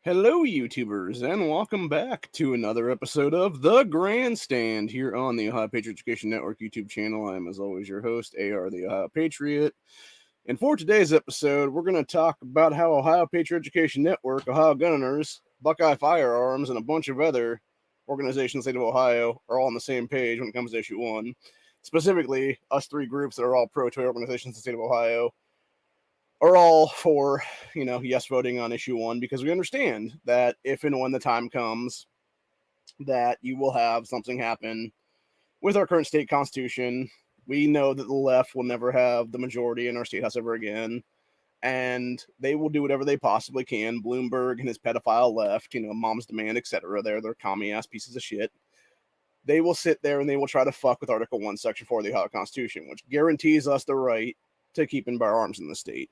Hello, YouTubers, and welcome back to another episode of The Grandstand here on the Ohio Patriot Education Network YouTube channel. I am, as always, your host, AR the Ohio Patriot. And for today's episode, we're going to talk about how Ohio Patriot Education Network, Ohio Gunners, Buckeye Firearms, and a bunch of other organizations in the state of Ohio are all on the same page when it comes to Issue 1. Specifically, us three groups that are all pro-toy organizations in the state of Ohio are all for, yes voting on issue 1 because we understand that if and when the time comes that you will have something happen with our current state constitution. We know that the left will never have the majority in our state house ever again, and they will do whatever they possibly can. Bloomberg and his pedophile left, Mom's Demand, etc. They're commie ass pieces of shit. They will sit there and they will try to fuck with Article 1, Section 4 of the Ohio Constitution, which guarantees us the right to keep and bear arms in the state.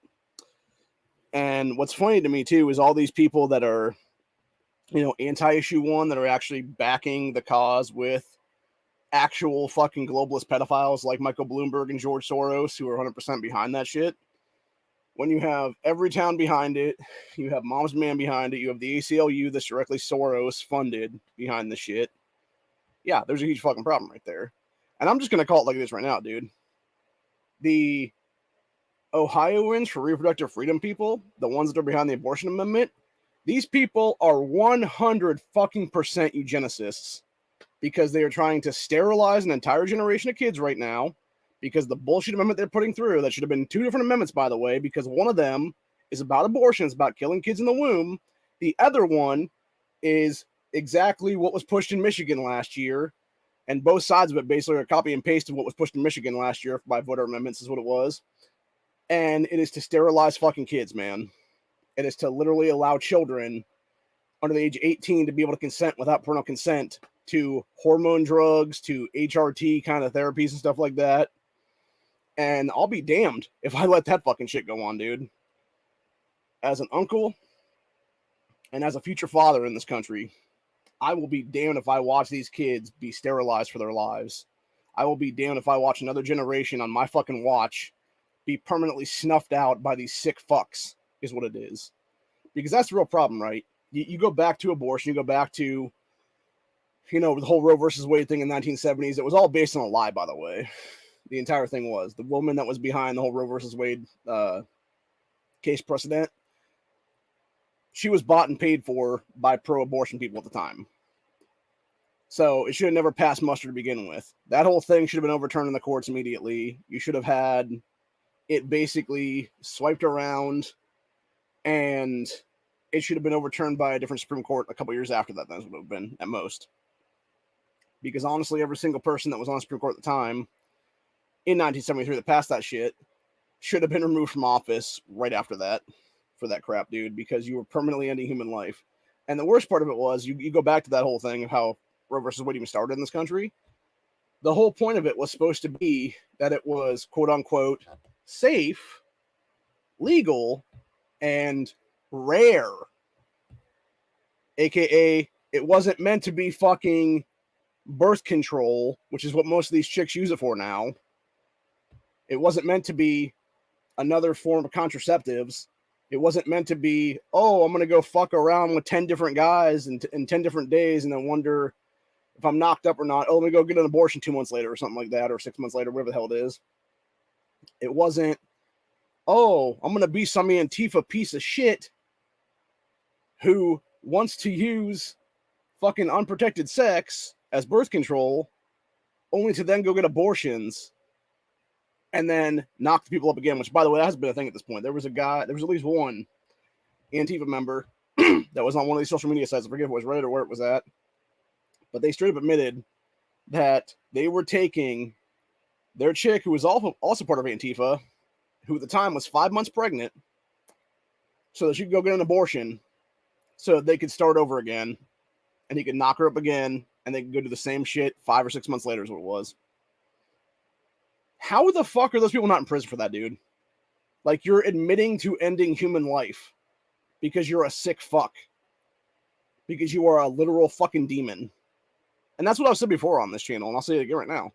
And what's funny to me, too, is all these people that are, anti-issue 1 that are actually backing the cause with actual fucking globalist pedophiles like Michael Bloomberg and George Soros, who are 100% behind that shit. When you have Everytown behind it, you have Mom's Man behind it, you have the ACLU that's directly Soros funded behind the shit. Yeah, there's a huge fucking problem right there. And I'm just going to call it like this right now, dude. The Ohioans for reproductive freedom people, the ones that are behind the abortion amendment, these people are 100 fucking percent eugenicists because they are trying to sterilize an entire generation of kids right now because the bullshit amendment they're putting through, that should have been 2 different amendments, by the way, because one of them is about abortion, it's about killing kids in the womb. The other one is exactly what was pushed in Michigan last year, and both sides of it basically are copy and paste of what was pushed in Michigan last year by voter amendments is what it was. And it is to sterilize fucking kids, man. It is to literally allow children under the age of 18 to be able to consent without parental consent to hormone drugs, to HRT kind of therapies and stuff like that. And I'll be damned if I let that fucking shit go on, dude. As an uncle and as a future father in this country, I will be damned if I watch these kids be sterilized for their lives. I will be damned if I watch another generation on my fucking watch be permanently snuffed out by these sick fucks, is what it is. Because that's the real problem, right? You go back to abortion, you go back to, the whole Roe versus Wade thing in the 1970s. It was all based on a lie, by the way. The entire thing was. The woman that was behind the whole Roe versus Wade case precedent, she was bought and paid for by pro-abortion people at the time. So it should have never passed muster to begin with. That whole thing should have been overturned in the courts immediately. You should have had it basically swiped around, and it should have been overturned by a different Supreme Court a couple years after that. That's what it would have been, at most. Because honestly, every single person that was on the Supreme Court at the time, in 1973, that passed that shit, should have been removed from office right after that, for that crap, dude, because you were permanently ending human life. And the worst part of it was, you go back to that whole thing of how Roe versus Wade even started in this country. The whole point of it was supposed to be that it was, quote-unquote, safe, legal, and rare. AKA, it wasn't meant to be fucking birth control, which is what most of these chicks use it for now. It wasn't meant to be another form of contraceptives. It wasn't meant to be, I'm going to go fuck around with 10 different guys in 10 different days and then wonder if I'm knocked up or not. Let me go get an abortion 2 months later or something like that, or 6 months later, whatever the hell it is. It wasn't, I'm going to be some Antifa piece of shit who wants to use fucking unprotected sex as birth control, only to then go get abortions and then knock the people up again, which, by the way, that has been a thing at this point. There was at least one Antifa member that was on one of these social media sites. I forget if it was Reddit or where it was at, but they straight up admitted that they were taking their chick, who was also part of Antifa, who at the time was 5 months pregnant, so that she could go get an abortion so they could start over again, and he could knock her up again, and they could go do the same shit 5 or 6 months later is what it was. How the fuck are those people not in prison for that, dude? Like, you're admitting to ending human life because you're a sick fuck. Because you are a literal fucking demon. And that's what I've said before on this channel, and I'll say it again right now.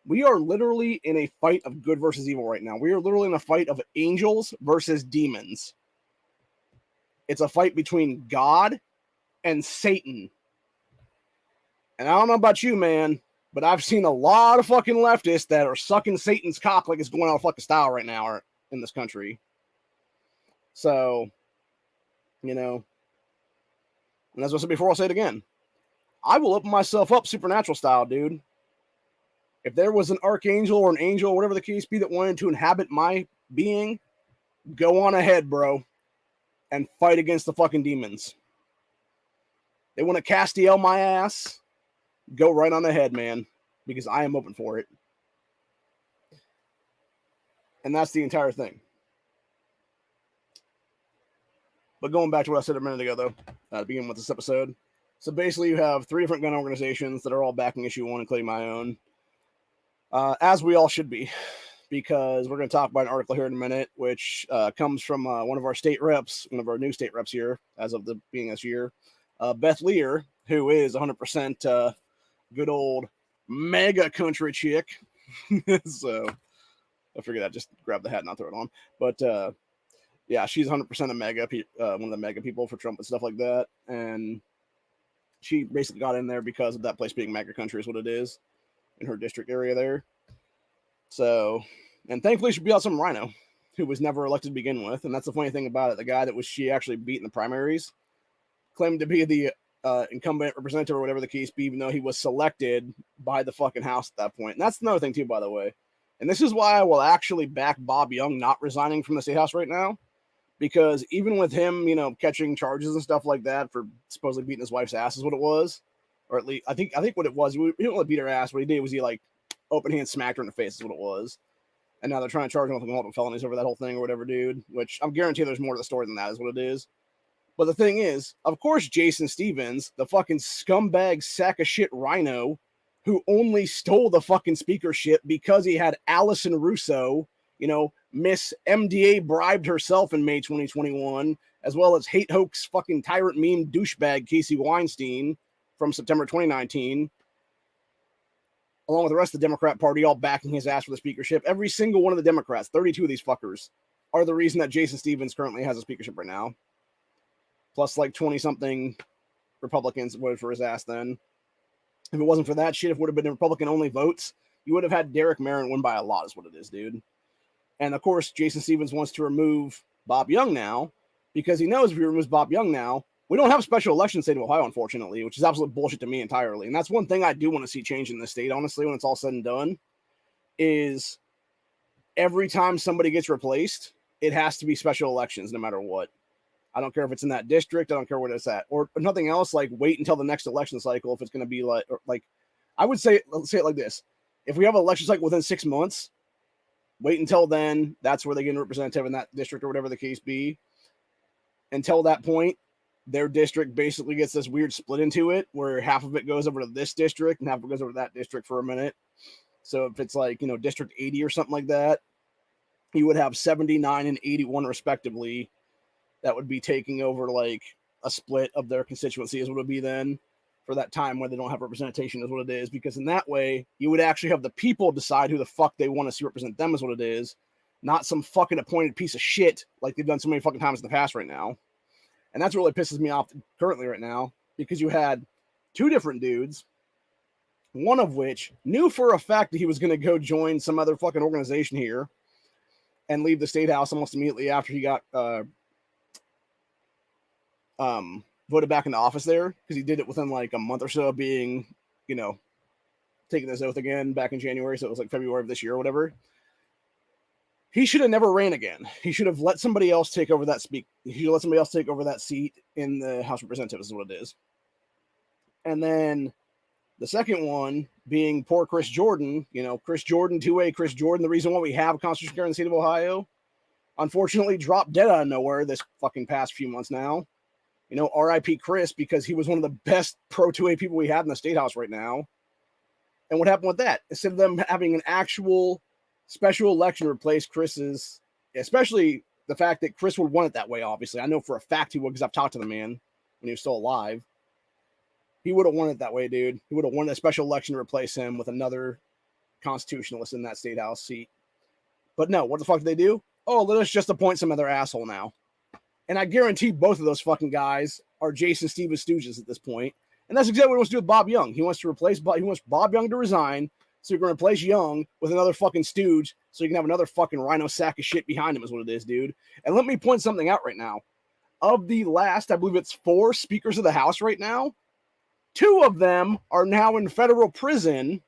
We are literally in a fight of good versus evil right now. We are literally in a fight of angels versus demons. It's a fight between God and Satan. And I don't know about you, man, but I've seen a lot of fucking leftists that are sucking Satan's cock like it's going out of fucking style right now in this country. So, you know, and as I said before, I'll say it again. I will open myself up supernatural style, dude. If there was an archangel or an angel, or whatever the case be, that wanted to inhabit my being, go on ahead, bro, and fight against the fucking demons. They want to Castiel my ass, go right on ahead, man, because I am open for it. And that's the entire thing. But going back to what I said a minute ago, though, to begin with this episode. So basically, you have 3 different gun organizations that are all backing issue 1, including my own. As we all should be, because we're going to talk about an article here in a minute, which comes from one of our state reps, one of our new state reps here, as of the beginning of this year, Beth Lear, who is 100% good old mega country chick. So I figured I'd just grab the hat and not throw it on. But yeah, she's 100% a mega, one of the mega people for Trump and stuff like that. And she basically got in there because of that place being mega country is what it is in her district area there. So, and thankfully she beat out some rhino who was never elected to begin with. And that's the funny thing about it. The guy that she actually beat in the primaries claimed to be the incumbent representative or whatever the case be, even though he was selected by the fucking House at that point. And that's another thing too, by the way. And this is why I will actually back Bob Young not resigning from the state house right now. Because even with him, you know, catching charges and stuff like that for supposedly beating his wife's ass is what it was. Or at least, I think what it was, he didn't really beat her ass. What he did was he, like, open hand smacked her in the face is what it was. And now they're trying to charge him with multiple felonies over that whole thing or whatever, dude. Which I'm guaranteeing there's more to the story than that is what it is. But the thing is, of course, Jason Stevens, the fucking scumbag sack of shit rhino, who only stole the fucking speakership because he had Allison Russo, you know, Miss MDA bribed herself in May 2021, as well as hate hoax fucking tyrant meme douchebag Casey Weinstein from September 2019, along with the rest of the Democrat Party all backing his ass for the speakership. Every single one of the Democrats, 32 of these fuckers, are the reason that Jason Stevens currently has a speakership right now. Plus like 20-something Republicans voted for his ass then. If it wasn't for that shit, if it would have been Republican-only votes, you would have had Derek Merrin win by a lot is what it is, dude. And, of course, Jason Stevens wants to remove Bob Young now because he knows if he removes Bob Young now, we don't have a special election in the state of Ohio, unfortunately, which is absolute bullshit to me entirely. And that's one thing I do want to see change in this state, honestly, when it's all said and done, is every time somebody gets replaced, it has to be special elections no matter what. I don't care if it's in that district. I don't care what it's at. Or nothing else, like wait until the next election cycle if it's going to be like, I would say, let's say it like this. If we have an election cycle within 6 months, wait until then. That's where they get a representative in that district or whatever the case be. Until that point, their district basically gets this weird split into it where half of it goes over to this district and half of it goes over to that district for a minute. So if it's like, you know, District 80 or something like that, you would have 79 and 81 respectively that would be taking over like a split of their constituency is what it would be then for that time where they don't have representation is what it is. Because in that way, you would actually have the people decide who the fuck they want to see represent them is what it is, not some fucking appointed piece of shit like they've done so many fucking times in the past right now. And that's what really pisses me off currently right now because you had 2 different dudes, one of which knew for a fact that he was going to go join some other fucking organization here and leave the state house almost immediately after he got voted back into office there because he did it within like a month or so of being, you know, taking this oath again back in January. So it was like February of this year or whatever. He should have never ran again. He should have let somebody else take over that He should let somebody else take over that seat in the House of Representatives is what it is. And then the second one being poor Chris Jordan, you know, Chris Jordan, 2A Chris Jordan, the reason why we have a constitutional carry in the state of Ohio, unfortunately dropped dead out of nowhere this fucking past few months now. You know, RIP Chris, because he was one of the best pro 2A people we have in the state house right now. And what happened with that? Instead of them having an actual special election to replace Chris's, especially the fact that Chris would want it that way, obviously. I know for a fact he would because I've talked to the man when he was still alive. He would have won it that way, dude. He would have won a special election to replace him with another constitutionalist in that state house seat. But no, what the fuck did they do? Oh, let us just appoint some other asshole now. And I guarantee both of those fucking guys are Jason Stevens stooges at this point. And that's exactly what he wants to do with Bob Young. He wants to replace he wants Bob Young to resign, so you're going to replace Young with another fucking stooge, so you can have another fucking rhino sack of shit behind him is what it is, dude. And let me point something out right now. Of the last, I believe it's 4 speakers of the House right now, 2 of them are now in federal prison.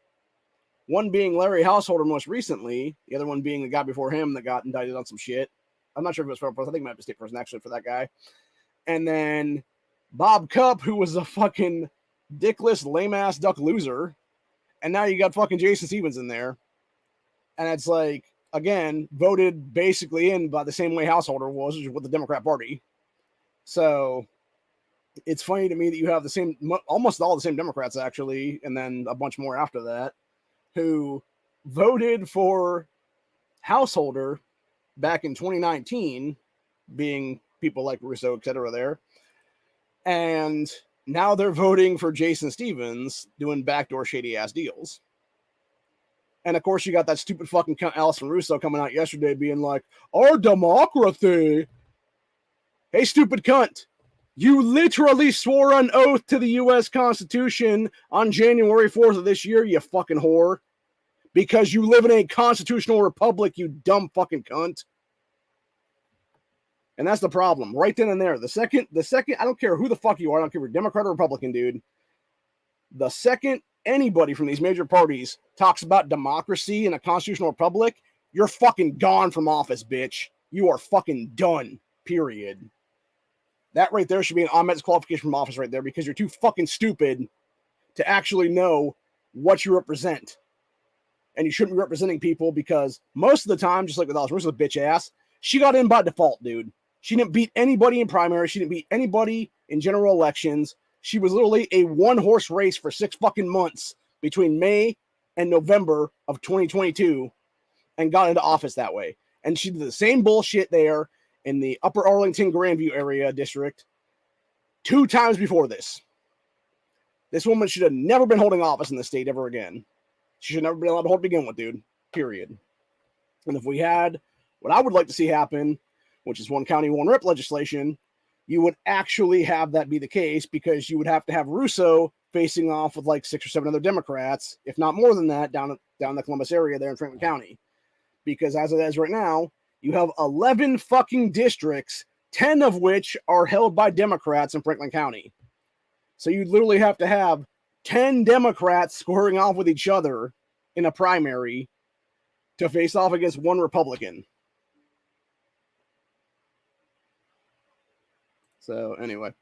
One being Larry Householder most recently, the other one being the guy before him that got indicted on some shit. I'm not sure if it was federal prison. I think it might be state prison actually for that guy. And then Bob Cupp, who was a fucking dickless, lame-ass duck loser. And now you got fucking Jason Stevens in there. And it's like, again, voted basically in by the same way Householder was, which was with the Democrat Party. So it's funny to me that you have the same, almost all the same Democrats actually, and then a bunch more after that, who voted for Householder back in 2019, being people like Russo, et cetera, there. And now they're voting for Jason Stevens doing backdoor shady ass deals. And of course, you got that stupid fucking cunt Allison Russo coming out yesterday being like, our democracy. Hey, stupid cunt. You literally swore an oath to the U.S. Constitution on January 4th of this year, you fucking whore. Because you live in a constitutional republic, you dumb fucking cunt. And that's the problem, right then and there. The second, I don't care who the fuck you are, I don't care if you're Democrat or Republican, dude. The second anybody from these major parties talks about democracy in a constitutional republic, you're fucking gone from office, bitch. You are fucking done, period. That right there should be an automatic disqualification from office right there because you're too fucking stupid to actually know what you represent. And you shouldn't be representing people because most of the time, just like with Allison Russo, the bitch ass, she got in by default, dude. She didn't beat anybody in primary. She didn't beat anybody in general elections. She was literally a one-horse race for 6 fucking months between May and November of 2022 and got into office that way. And she did the same bullshit there in the Upper Arlington Grandview area district 2 times before this. This woman should have never been holding office in the state ever again. She should never be allowed to hold to begin with, dude. Period. And if we had what I would like to see happen, which is 1 county, 1 rep legislation, you would actually have that be the case because you would have to have Russo facing off with like 6 or 7 other Democrats, if not more than that, down the Columbus area there in Franklin County. Because as it is right now, you have 11 fucking districts, 10 of which are held by Democrats in Franklin County. So you'd literally have to have 10 Democrats squaring off with each other in a primary to face off against 1 Republican. So anyway.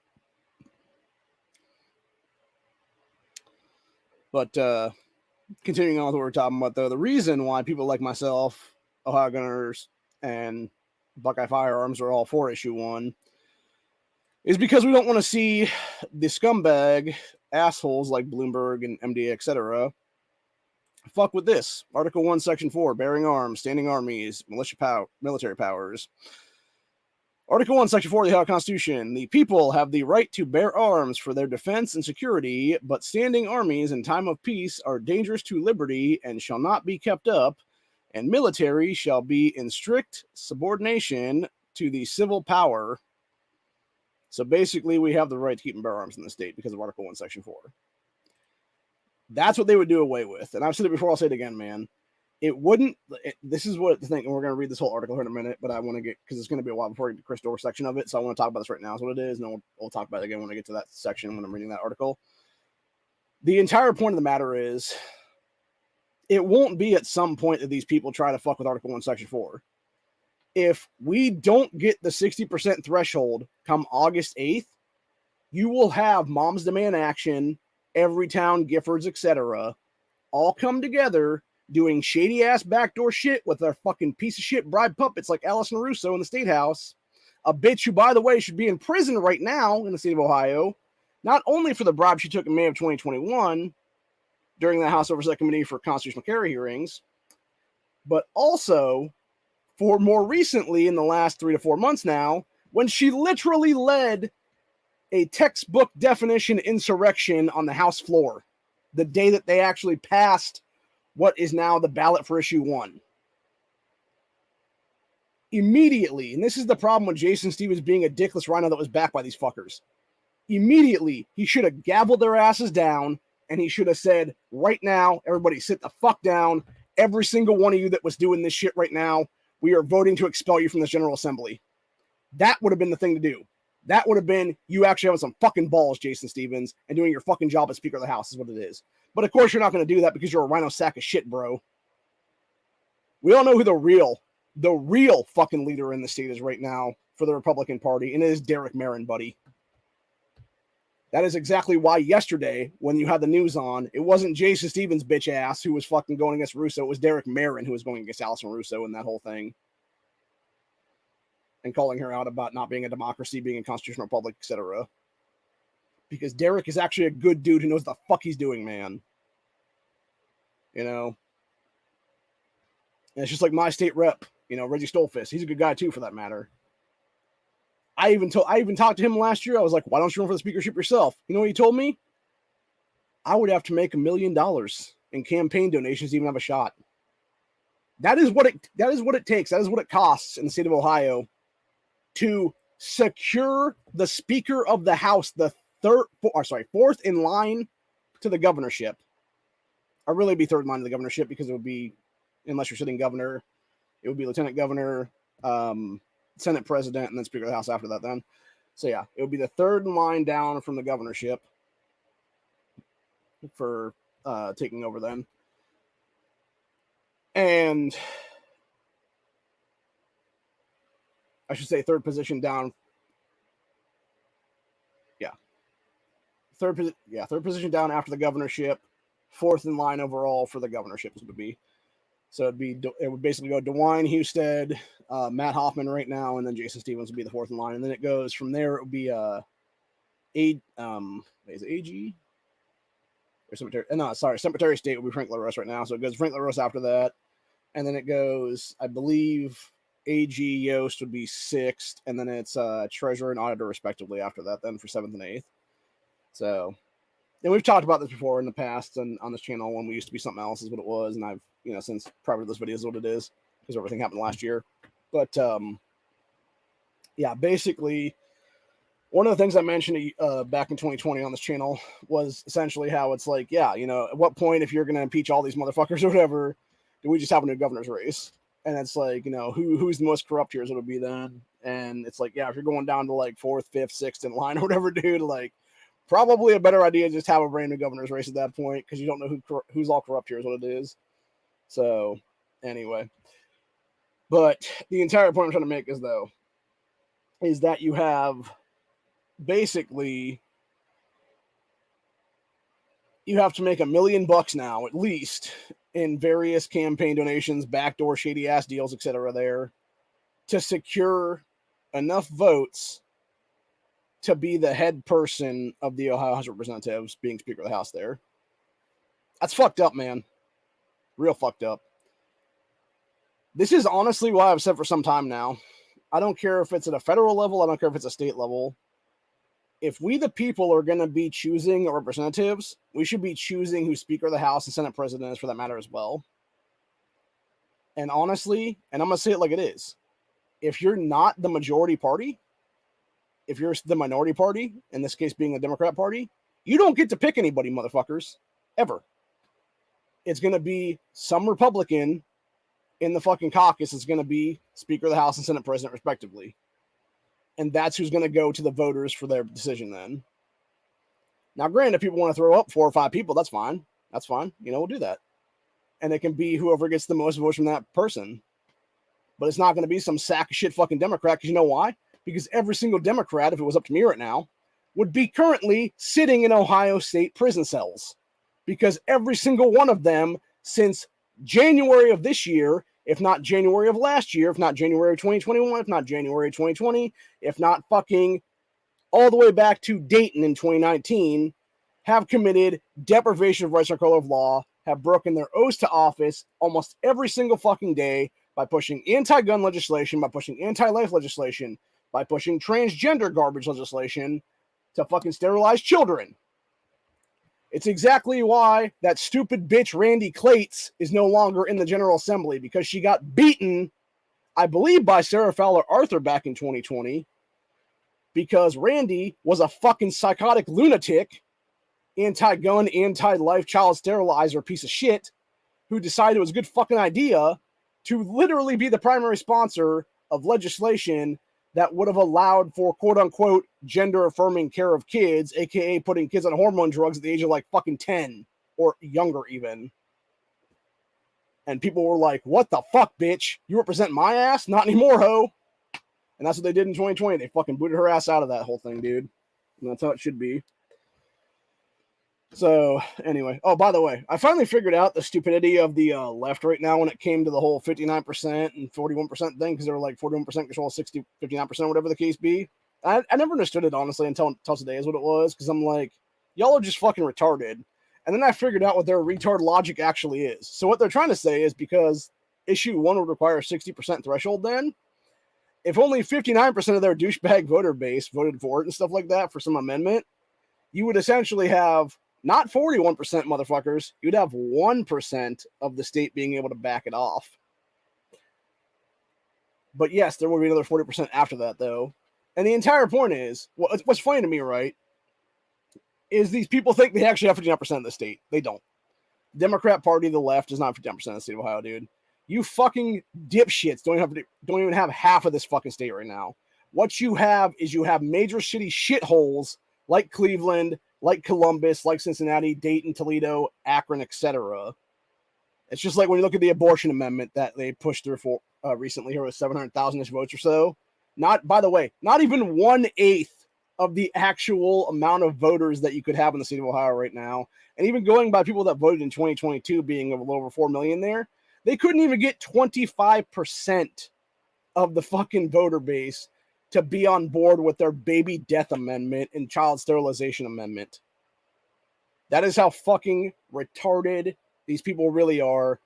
But continuing on with what we're talking about, though, the reason why people like myself, Ohio Gunners, and Buckeye Firearms are all for issue 1 is because we don't want to see the scumbag assholes like Bloomberg and MD, etc. fuck with this. Article 1, Section 4, bearing arms, standing armies, military powers. Article 1, Section 4 of the Ohio Constitution. The people have the right to bear arms for their defense and security, but standing armies in time of peace are dangerous to liberty and shall not be kept up, and military shall be in strict subordination to the civil power. So basically, we have the right to keep and bear arms in the state because of Article 1, Section 4. That's what they would do away with. And I've said it before, I'll say it again, man. It wouldn't, this is what the thing, and we're going to read this whole article here in a minute, but I want to get, because it's going to be a while before we get to Chris Dorr section of it, so I want to talk about this right now is what it is, and then we'll talk about it again when I get to that section when I'm reading that article. The entire point of the matter is, it won't be at some point that these people try to fuck with Article 1, Section 4. If we don't get the 60% threshold come August 8th, you will have Moms Demand Action, Everytown, Giffords, etc., all come together doing shady-ass backdoor shit with their fucking piece of shit bribe puppets like Allison Russo in the State House, a bitch who, by the way, should be in prison right now in the state of Ohio, not only for the bribe she took in May of 2021 during the House Oversight Committee for Constitutional Carry hearings, but also for more recently in the last 3 to 4 months now, when she literally led a textbook definition insurrection on the House floor the day that they actually passed what is now the ballot for issue 1. immediately, and this is the problem with Jason Stevens being a dickless rhino that was backed by these fuckers. Immediately, he should have gavelled their asses down, and he should have said, right now, everybody sit the fuck down. Every single one of you that was doing this shit right now, we are voting to expel you from this General Assembly. That would have been the thing to do. That would have been you actually having some fucking balls, Jason Stevens, and doing your fucking job as Speaker of the House is what it is. But of course, you're not going to do that because you're a rhino sack of shit, bro. We all know who the real fucking leader in the state is right now for the Republican Party, and it is Derek Merrin, buddy. That is exactly why yesterday, when you had the news on, it wasn't Jason Stevens' bitch ass who was fucking going against Russo. It was Derek Merrin who was going against Allison Russo in that whole thing. And calling her out about not being a democracy, being a constitutional republic, etc. Because Derek is actually a good dude who knows the fuck he's doing, man. You know? And it's just like my state rep, Reggie Stolfist. He's a good guy too, for that matter. I even talked to him last year. I was like, why don't you run for the speakership yourself? You know what he told me? I would have to make $1 million in campaign donations to even have a shot. That is what it takes. That is what it costs in the state of Ohio to secure the Speaker of the House, the fourth in line to the governorship. I'd really be third in line to the governorship because it would be, unless you're sitting governor, it would be lieutenant governor, Senate president, and then Speaker of the House after that then. So yeah, it would be the third in line down from the governorship for taking over then. And I should say third position down. Yeah. Third position down after the governorship, fourth in line overall for the governorship would be. So it would basically go DeWine, Husted, Matt Hoffman right now, and then Jason Stevens would be the fourth in line. And then it goes from there, it would be is it AG? Or Secretary? No, sorry, Secretary of State would be Frank LaRose right now. So it goes Frank LaRose after that. And then it goes, I believe, AG Yost would be sixth, and then it's Treasurer and Auditor respectively after that, then for seventh and eighth. So, and we've talked about this before in the past and on this channel when we used to be something else is what it was, and I've, since prior to this video is what it is because everything happened last year. But yeah, basically, one of the things I mentioned back in 2020 on this channel was essentially how it's like, yeah, at what point, if you're going to impeach all these motherfuckers or whatever, do we just have a new governor's race? And it's like, who's the most corrupt here is what it'll be then. And it's like, yeah, if you're going down to like fourth, fifth, sixth in line or whatever, dude, like probably a better idea to just have a brand new governor's race at that point because you don't know who's all corrupt here is what it is. So anyway, but the entire point I'm trying to make is that you have basically, you have to make $1 million now at least in various campaign donations, backdoor shady ass deals, etc. there to secure enough votes to be the head person of the Ohio House of Representatives being Speaker of the House there. That's fucked up, man. Real fucked up. This is honestly what I've said for some time now. I don't care if it's at a federal level. I don't care if it's a state level. If we, the people, are going to be choosing our representatives, we should be choosing who Speaker of the House and Senate President is for that matter as well. And honestly, and I'm going to say it like it is, if you're not the majority party, if you're the minority party, in this case being the Democrat Party, you don't get to pick anybody, motherfuckers, ever. It's going to be some Republican in the fucking caucus is going to be Speaker of the House and Senate President respectively. And that's who's going to go to the voters for their decision then. Now, granted, if people want to throw up 4 or 5 people, that's fine. That's fine. We'll do that. And it can be whoever gets the most votes from that person. But it's not going to be some sack of shit fucking Democrat, because you know why? Because every single Democrat, if it was up to me right now, would be currently sitting in Ohio State prison cells. Because every single one of them since January of this year, if not January of last year, if not January of 2021, if not January of 2020, if not fucking all the way back to Dayton in 2019, have committed deprivation of rights under color of law, have broken their oaths to office almost every single fucking day by pushing anti-gun legislation, by pushing anti-life legislation, by pushing transgender garbage legislation to fucking sterilize children. It's exactly why that stupid bitch Randy Clates is no longer in the General Assembly, because she got beaten I believe by Sarah Fowler Arthur back in 2020, because Randy was a fucking psychotic lunatic, anti-gun, anti-life child sterilizer piece of shit, who decided it was a good fucking idea to literally be the primary sponsor of legislation that would have allowed for quote-unquote gender-affirming care of kids, aka putting kids on hormone drugs at the age of like fucking 10 or younger even. And people were like, what the fuck, bitch? You represent my ass? Not anymore, ho. And that's what they did in 2020. They fucking booted her ass out of that whole thing, dude. And that's how it should be. So, anyway. Oh, by the way, I finally figured out the stupidity of the left right now when it came to the whole 59% and 41% thing, because they were like 41% control 60, 59%, whatever the case be. I never understood it, honestly, until today is what it was, because I'm like, y'all are just fucking retarded. And then I figured out what their retard logic actually is. So what they're trying to say is because issue 1 would require a 60% threshold then, if only 59% of their douchebag voter base voted for it and stuff like that for some amendment, you would essentially have not 41% motherfuckers, you'd have 1% of the state being able to back it off. But yes, there will be another 40% after that, though. And the entire point is, what's funny to me, right, is these people think they actually have 59% of the state. They don't. Democrat Party, the left, is not 59% of the state of Ohio, dude. You fucking dipshits don't even have half of this fucking state right now. What you have is you have major city shitholes like Cleveland, like Columbus, like Cincinnati, Dayton, Toledo, Akron, etc. It's just like when you look at the abortion amendment that they pushed through for recently here with 700,000-ish votes or so. Not, by the way, not even 1/8 of the actual amount of voters that you could have in the state of Ohio right now. And even going by people that voted in 2022 being a little over 4 million there, they couldn't even get 25% of the fucking voter base to be on board with their baby death amendment and child sterilization amendment. That is how fucking retarded these people really are,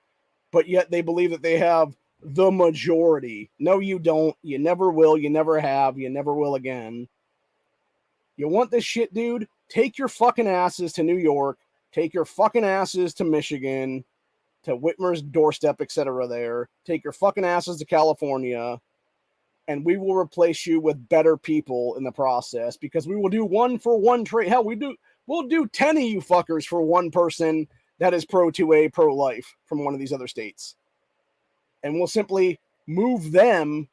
but yet they believe that they have the majority. No, you don't. You never will. You never have. You never will again. You want this shit, dude? Take your fucking asses to New York. Take your fucking asses to Michigan, to Whitmer's doorstep, etc. there. Take your fucking asses to California, and we will replace you with better people in the process, because we will do 1-for-1 trade. Hell, we'll do 10 of you fuckers for one person that is pro-2A, pro-life from one of these other states. And we'll simply move them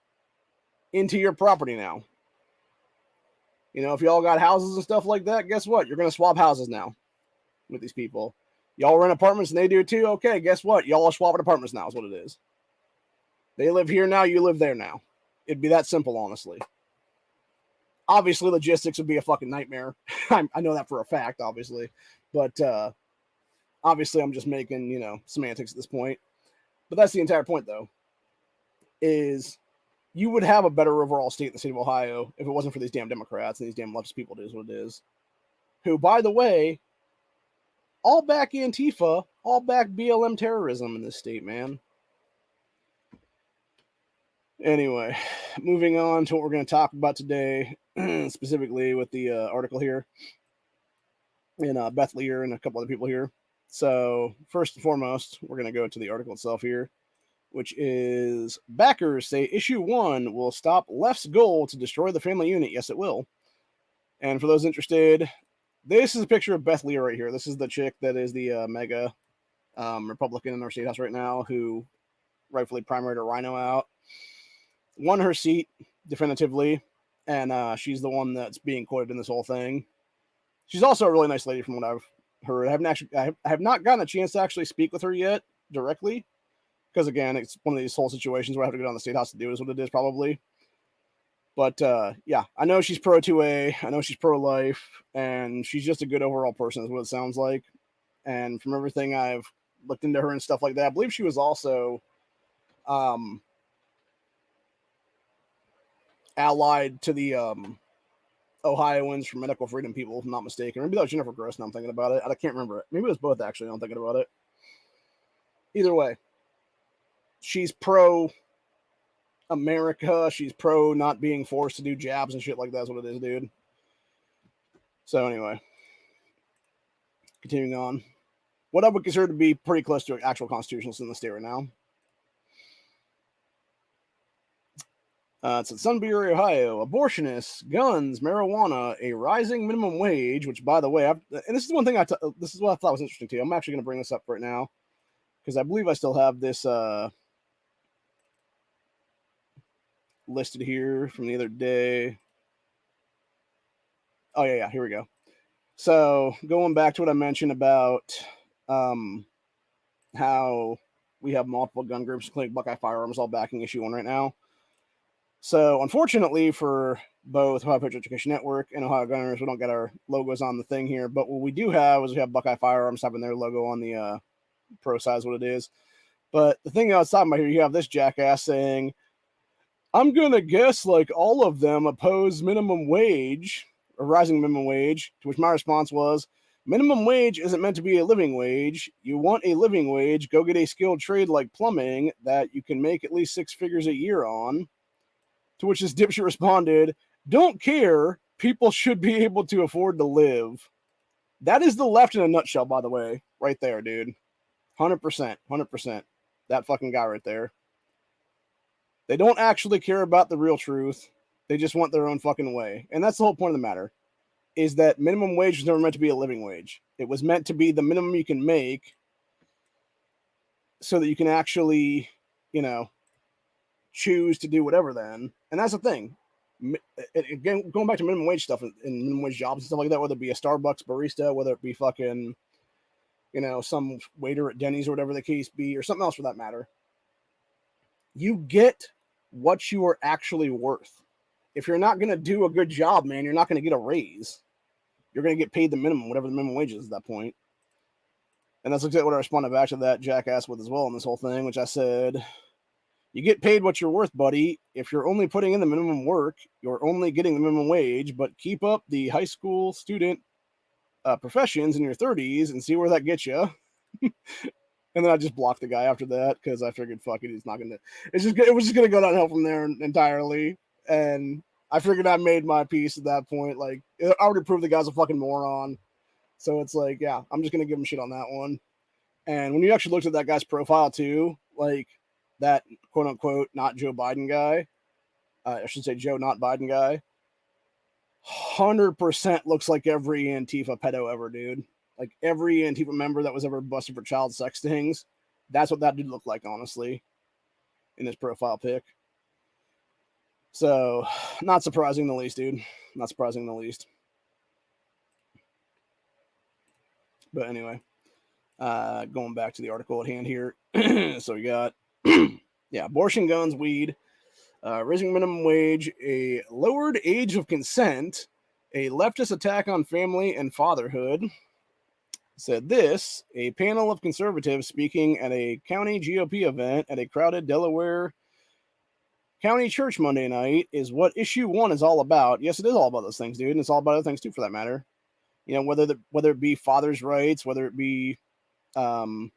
into your property now. You know, if y'all got houses and stuff like that, guess what? You're going to swap houses now with these people. Y'all rent apartments and they do too? Okay, guess what? Y'all are swapping apartments now is what it is. They live here now, you live there now. It'd be that simple, honestly. Obviously, logistics would be a fucking nightmare. I know that for a fact, obviously. But obviously, I'm just making, semantics at this point. But that's the entire point, though, is you would have a better overall state in the state of Ohio if it wasn't for these damn Democrats and these damn leftist people. It is what it is. Who, by the way, all back Antifa, all back BLM terrorism in this state, man. Anyway, moving on to what we're going to talk about today, specifically with the article here, and Beth Lear and a couple other people here. So, first and foremost, we're going to go to the article itself here, which is backers say issue 1 will stop left's goal to destroy the family unit. Yes, it will. And for those interested, this is a picture of Beth Lear right here. This is the chick that is the mega Republican in our state house right now, who rightfully primaried a rhino out. Won her seat definitively, and she's the one that's being quoted in this whole thing. She's also a really nice lady from what I've heard. I have not gotten a chance to actually speak with her yet directly, because again, it's one of these whole situations where I have to go down to the state house to do is what it is probably. But yeah, I know she's pro 2A, I know she's pro life, and she's just a good overall person is what it sounds like. And from everything I've looked into her and stuff like that, I believe she was also allied to the Ohioans for Medical Freedom people, if I'm not mistaken. Maybe that was Jennifer Gross, now I'm thinking about it. I can't remember it. Maybe it was both, actually, now I'm thinking about it. Either way, she's pro-America. She's pro not being forced to do jabs and shit like that is what it is, dude. So anyway, continuing on. What I would consider to be pretty close to an actual constitutionalist in the state right now. It's in Sunbury, Ohio. Abortionists, guns, marijuana, a rising minimum wage. Which, by the way, and this is one thing this is what I thought was interesting too. I'm actually going to bring this up right now because I believe I still have this listed here from the other day. Oh yeah, here we go. So going back to what I mentioned about how we have multiple gun groups, including Buckeye Firearms, all backing issue 1 right now. So unfortunately for both Ohio Patriot Education Network and Ohio Gunners, we don't get our logos on the thing here. But what we do have is we have Buckeye Firearms having their logo on the pro side is what it is. But the thing I was talking about here, you have this jackass saying, I'm going to guess like all of them oppose minimum wage or rising minimum wage, to which my response was, minimum wage isn't meant to be a living wage. You want a living wage, go get a skilled trade like plumbing that you can make at least 6 figures a year on. To which this dipshit responded, don't care, people should be able to afford to live. That is the left in a nutshell, by the way, right there, dude. 100%, 100%. That fucking guy right there. They don't actually care about the real truth. They just want their own fucking way. And that's the whole point of the matter, is that minimum wage was never meant to be a living wage. It was meant to be the minimum you can make so that you can actually, choose to do whatever then. And that's the thing. Again, going back to minimum wage stuff and minimum wage jobs and stuff like that, whether it be a Starbucks barista, whether it be fucking, some waiter at Denny's or whatever the case be, or something else for that matter, you get what you are actually worth. If you're not going to do a good job, man, you're not going to get a raise. You're going to get paid the minimum, whatever the minimum wage is at that point. And that's exactly what I responded back to that jackass with as well in this whole thing, which I said, you get paid what you're worth, buddy. If you're only putting in the minimum work, you're only getting the minimum wage, but keep up the high school student professions in your 30s and see where that gets you. And then I just blocked the guy after that because I figured, fuck it, he's not going to, it was just going to go downhill from there entirely. And I figured I made my peace at that point. Like, I already proved the guy's a fucking moron. So it's like, yeah, I'm just going to give him shit on that one. And when you actually looked at that guy's profile too, like that quote unquote, not Joe Biden guy, I should say Joe, not Biden guy, 100% looks like every Antifa pedo ever, dude. Like every Antifa member that was ever busted for child sex things, that's what that dude looked like, honestly, in his profile pic. So, not surprising in the least, dude. Not surprising in the least. But anyway, going back to the article at hand here. So we got, abortion, guns, weed, raising minimum wage, a lowered age of consent, a leftist attack on family and fatherhood. Said this, a panel of conservatives speaking at a county GOP event at a crowded Delaware County church Monday night is what issue 1 is all about. Yes, it is all about those things, dude, and it's all about other things too, for that matter. Whether it be fathers' rights, whether it be, fatherless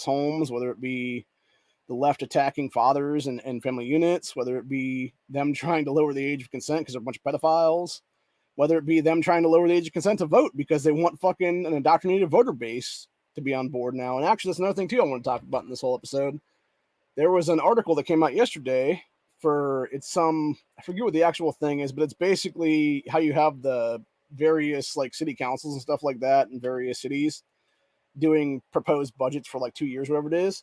homes, whether it be the left attacking fathers and family units, whether it be them trying to lower the age of consent because they're a bunch of pedophiles, whether it be them trying to lower the age of consent to vote because they want fucking an indoctrinated voter base to be on board now. And actually, that's another thing too I want to talk about in this whole episode. There was an article that came out yesterday I forget what the actual thing is, but it's basically how you have the various like city councils and stuff like that in various cities doing proposed budgets for like 2 years, whatever it is.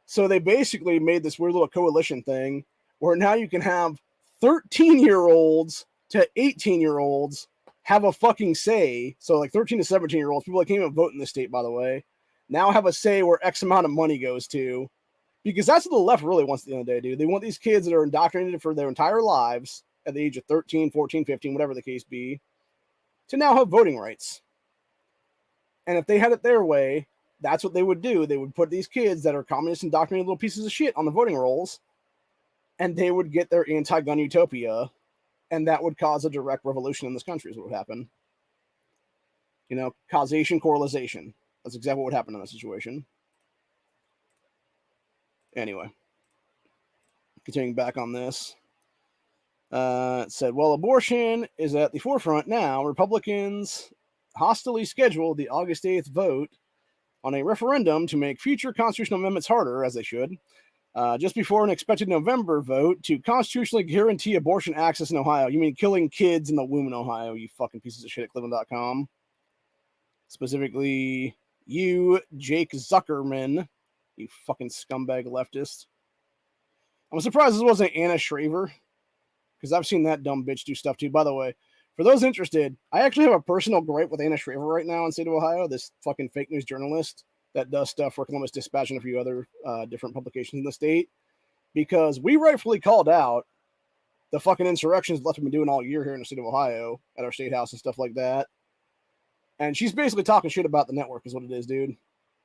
So they basically made this weird little coalition thing where now you can have 13-year-olds to 18-year-olds have a fucking say. So like 13 to 17-year-olds, people that can't even vote in this state, by the way, now have a say where X amount of money goes to. Because that's what the left really wants at the end of the day, dude. They want these kids that are indoctrinated for their entire lives at the age of 13, 14, 15, whatever the case be, to now have voting rights. And if they had it their way, that's what they would do. They would put these kids that are communist indoctrinated little pieces of shit on the voting rolls, and they would get their anti-gun utopia, and that would cause a direct revolution in this country is what would happen. Causation, correlation. That's exactly what would happen in that situation. Anyway, continuing back on this. It said, well, abortion is at the forefront now. Republicans hostily scheduled the August 8th vote on a referendum to make future constitutional amendments harder, as they should. just before an expected November vote to constitutionally guarantee abortion access in Ohio. You mean killing kids in the womb in Ohio, you fucking pieces of shit at Cleveland.com. Specifically, you, Jake Zuckerman, you fucking scumbag leftist. I'm surprised this wasn't Anna Shraver, because I've seen that dumb bitch do stuff too. By the way, for those interested, I actually have a personal gripe with Anna Shraver right now in the state of Ohio, this fucking fake news journalist that does stuff for Columbus Dispatch and a few other different publications in the state, because we rightfully called out the fucking insurrections the left have been doing all year here in the state of Ohio at our state house and stuff like that. And she's basically talking shit about the network is what it is, dude.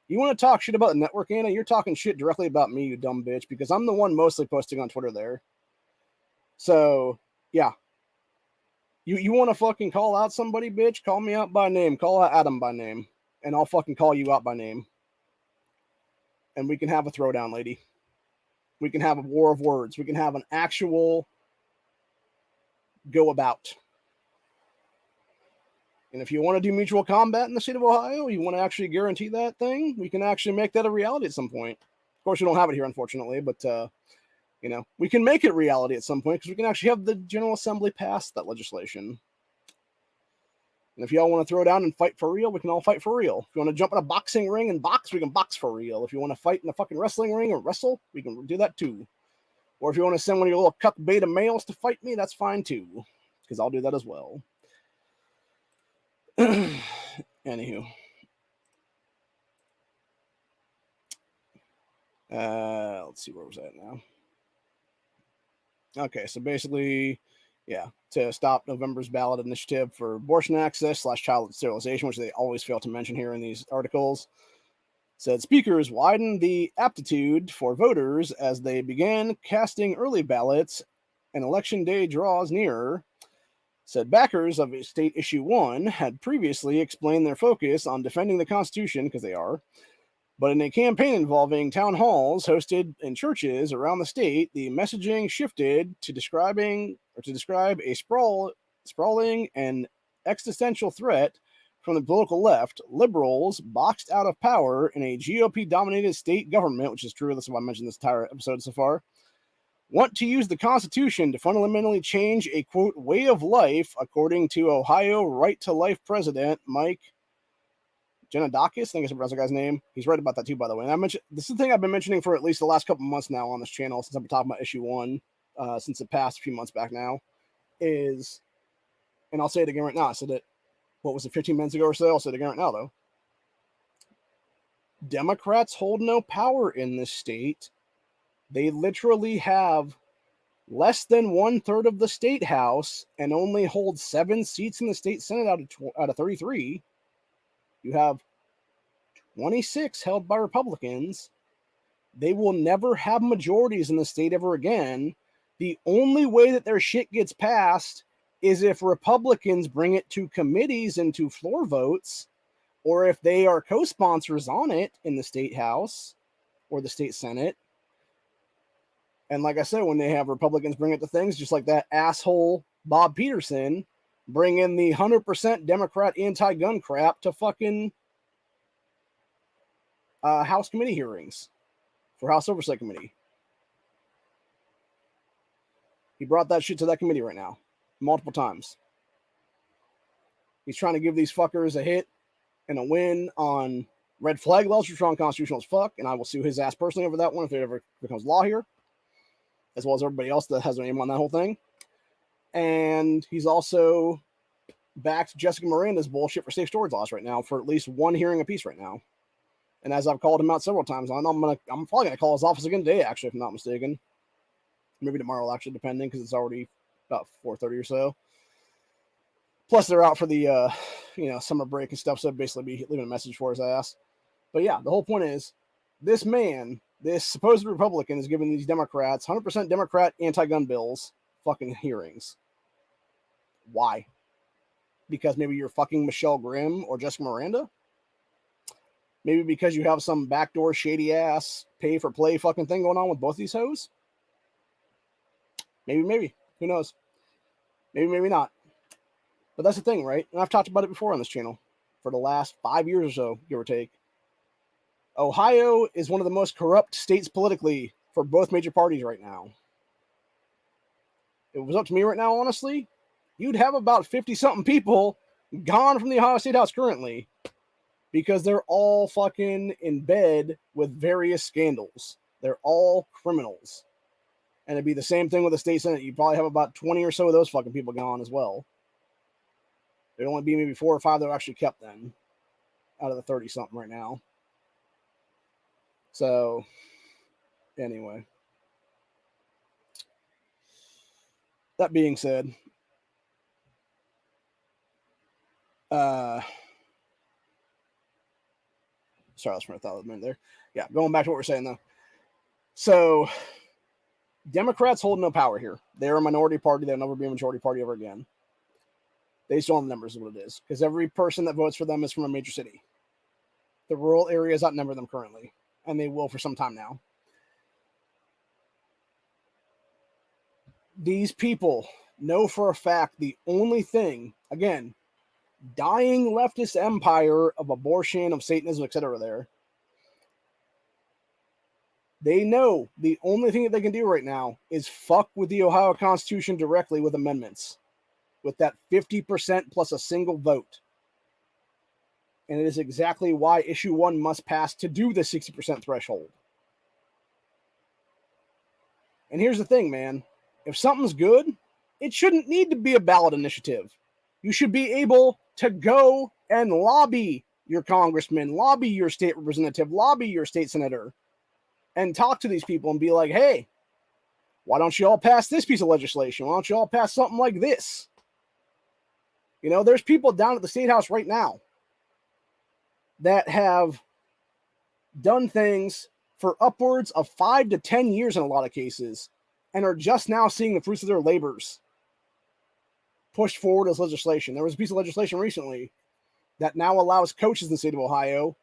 You want to talk shit about the network, Anna? You're talking shit directly about me, you dumb bitch, because I'm the one mostly posting on Twitter there. So, yeah. You want to fucking call out somebody, bitch? Call me out by name. Call out Adam by name. And I'll fucking call you out by name. And we can have a throwdown, lady. We can have a war of words. We can have an actual go about. And if you want to do mutual combat in the state of Ohio, you want to actually guarantee that thing, we can actually make that a reality at some point. Of course, we don't have it here, unfortunately, but, you know, we can make it reality at some point because we can actually have the General Assembly pass that legislation. And if y'all want to throw down and fight for real, we can all fight for real. If you want to jump in a boxing ring and box, we can box for real. If you want to fight in a fucking wrestling ring or wrestle, we can do that too. Or if you want to send one of your little cuck beta males to fight me, that's fine too, because I'll do that as well. Anywho. Let's see, where was that now? Okay, so basically, yeah, to stop November's ballot initiative for abortion access / child sterilization, which they always fail to mention here in these articles, said speakers widened the aptitude for voters as they began casting early ballots and election day draws nearer. Said backers of State Issue 1 had previously explained their focus on defending the Constitution, because they are, but in a campaign involving town halls hosted in churches around the state, the messaging shifted to describe a sprawling and existential threat from the political left. Liberals, boxed out of power in a GOP-dominated state government, which is true, that's why I mentioned this entire episode so far, want to use the Constitution to fundamentally change a, quote, way of life, according to Ohio Right to Life President Mike Janadakis. I think I pronounced the guy's name. He's right about that too, by the way. And this is the thing I've been mentioning for at least the last couple months now on this channel, since I've been talking about Issue 1, since it passed a few months back now, is, and I'll say it again right now, I said it, what was it, 15 minutes ago or so? I'll say it again right now, though. Democrats hold no power in this state. They literally have less than 1/3 of the state house and only hold 7 seats in the state Senate out of 33. You have 26 held by Republicans. They will never have majorities in the state ever again. The only way that their shit gets passed is if Republicans bring it to committees and to floor votes, or if they are co-sponsors on it in the state house or the state Senate. And like I said, when they have Republicans bring it to things, just like that asshole Bob Peterson, bring in the 100% Democrat anti-gun crap to fucking House committee hearings for House Oversight Committee. He brought that shit to that committee right now, multiple times. He's trying to give these fuckers a hit and a win on red flag laws, which are unconstitutional as fuck, and I will sue his ass personally over that one if it ever becomes law here, as well as everybody else that has their name on that whole thing. And he's also backed Jessica Miranda's bullshit for safe storage laws right now for at least one hearing apiece right now. And as I've called him out several times, I'm probably gonna call his office again today, actually, if I'm not mistaken. Maybe tomorrow, actually, depending, because it's already about 4:30 or so. Plus, they're out for the summer break and stuff, so I'd basically be leaving a message for his ass. But yeah, the whole point is, this man, this supposed Republican, is giving these Democrats 100% Democrat anti-gun bills fucking hearings. Why? Because maybe you're fucking Michelle Grimm or Jessica Miranda? Maybe because you have some backdoor shady ass pay for play fucking thing going on with both these hoes? Maybe. Who knows? Maybe not. But that's the thing, right? And I've talked about it before on this channel for the last 5 years or so, give or take. Ohio is one of the most corrupt states politically for both major parties right now. If it was up to me right now, honestly, you'd have about 50-something people gone from the Ohio State House currently because they're all fucking in bed with various scandals. They're all criminals. And it'd be the same thing with the state senate. You'd probably have about 20 or so of those fucking people gone as well. There'd only be maybe 4 or 5 that are actually kept then out of the 30-something right now. So, anyway. That being said, sorry, that's what I thought of a minute there. Yeah, going back to what we're saying though. So, Democrats hold no power here. They're a minority party. They'll never be a majority party ever again. They still have the numbers, is what it is. Because every person that votes for them is from a major city. The rural areas outnumber them currently. And they will for some time now. These people know for a fact the only thing, again, dying leftist empire of abortion, of Satanism, etc. there. They know the only thing that they can do right now is fuck with the Ohio Constitution directly with amendments. With that 50% plus a single vote. And it is exactly why issue 1 must pass to do the 60% threshold. And here's the thing, man. If something's good, it shouldn't need to be a ballot initiative. You should be able to go and lobby your congressman, lobby your state representative, lobby your state senator, and talk to these people and be like, hey, why don't you all pass this piece of legislation? Why don't you all pass something like this? You know, there's people down at the State House right now that have done things for upwards of 5 to 10 years in a lot of cases and are just now seeing the fruits of their labors pushed forward as legislation. There was a piece of legislation recently that now allows coaches in the state of Ohio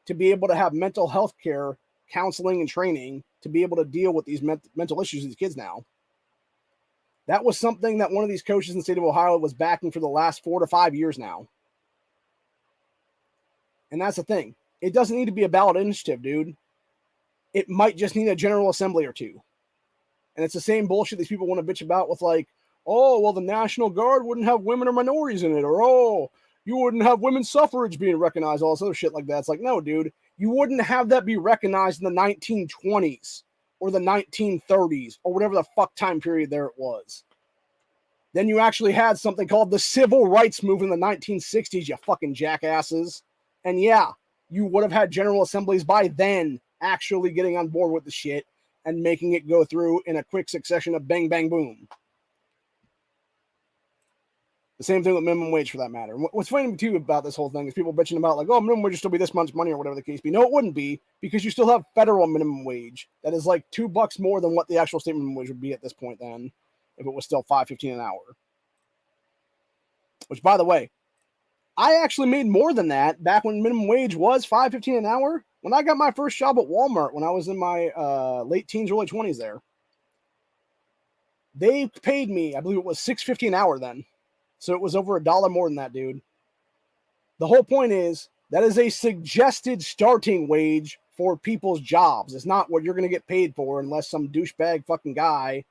to be able to have mental health care, counseling, and training to be able to deal with these mental issues of these kids now. That was something that one of these coaches in the state of Ohio was backing for the last 4 to 5 years now. And that's the thing. It doesn't need to be a ballot initiative, dude. It might just need a general assembly or two. And it's the same bullshit these people want to bitch about with like, oh, well, the National Guard wouldn't have women or minorities in it. Or, oh, you wouldn't have women's suffrage being recognized. All this other shit like that. It's like, no, dude. You wouldn't have that be recognized in the 1920s or the 1930s or whatever the fuck time period there it was. Then you actually had something called the Civil Rights Movement in the 1960s, you fucking jackasses. And yeah, you would have had general assemblies by then actually getting on board with the shit and making it go through in a quick succession of bang, bang, boom. The same thing with minimum wage for that matter. What's funny too about this whole thing is people bitching about like, oh, minimum wage will still be this much money or whatever the case be. No, it wouldn't be, because you still have federal minimum wage that is like $2 more than what the actual state minimum wage would be at this point then, if it was still $5.15 an hour. Which, by the way, I actually made more than that back when minimum wage was $5.15 an hour. When I got my first job at Walmart when I was in my late teens, early 20s there, they paid me, I believe it was $6.50 an hour then. So it was over $1 more than that, dude. The whole point is that is a suggested starting wage for people's jobs. It's not what you're going to get paid for unless some douchebag fucking guy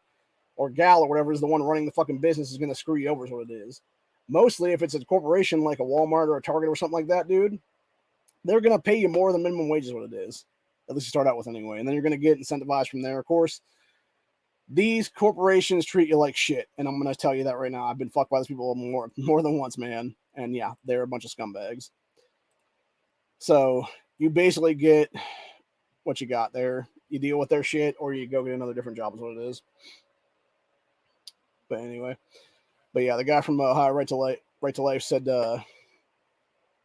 or gal or whatever is the one running the fucking business is going to screw you over is what it is. Mostly if it's a corporation like a Walmart or a Target or something like that, dude, they're going to pay you more than minimum wage is what it is. At least you start out with anyway. And then you're going to get incentivized from there. Of course, these corporations treat you like shit. And I'm going to tell you that right now. I've been fucked by these people more than once, man. And yeah, they're a bunch of scumbags. So you basically get what you got there. You deal with their shit or you go get another different job is what it is. But anyway. But yeah, the guy from Ohio Right to Life said,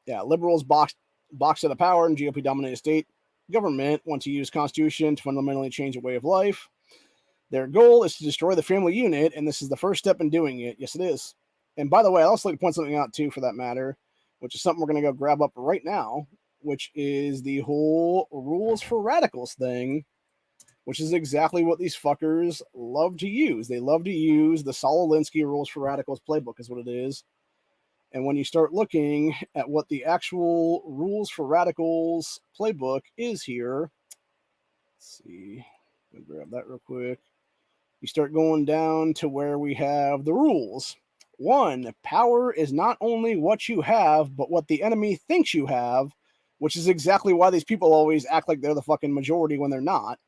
yeah, liberals boxed out of power and GOP dominated state government want to use Constitution to fundamentally change a way of life. Their goal is to destroy the family unit, and this is the first step in doing it. Yes, it is. And by the way, I'd also like to point something out too, for that matter, which is something we're going to go grab up right now, which is the whole rules for radicals thing, which is exactly what these fuckers love to use. They love to use the Saul Alinsky rules for radicals playbook is what it is. And when you start looking at what the actual rules for radicals playbook is here, let's see. I'll grab that real quick. You start going down to where we have the rules. 1, power is not only what you have, but what the enemy thinks you have, which is exactly why these people always act like they're the fucking majority when they're not.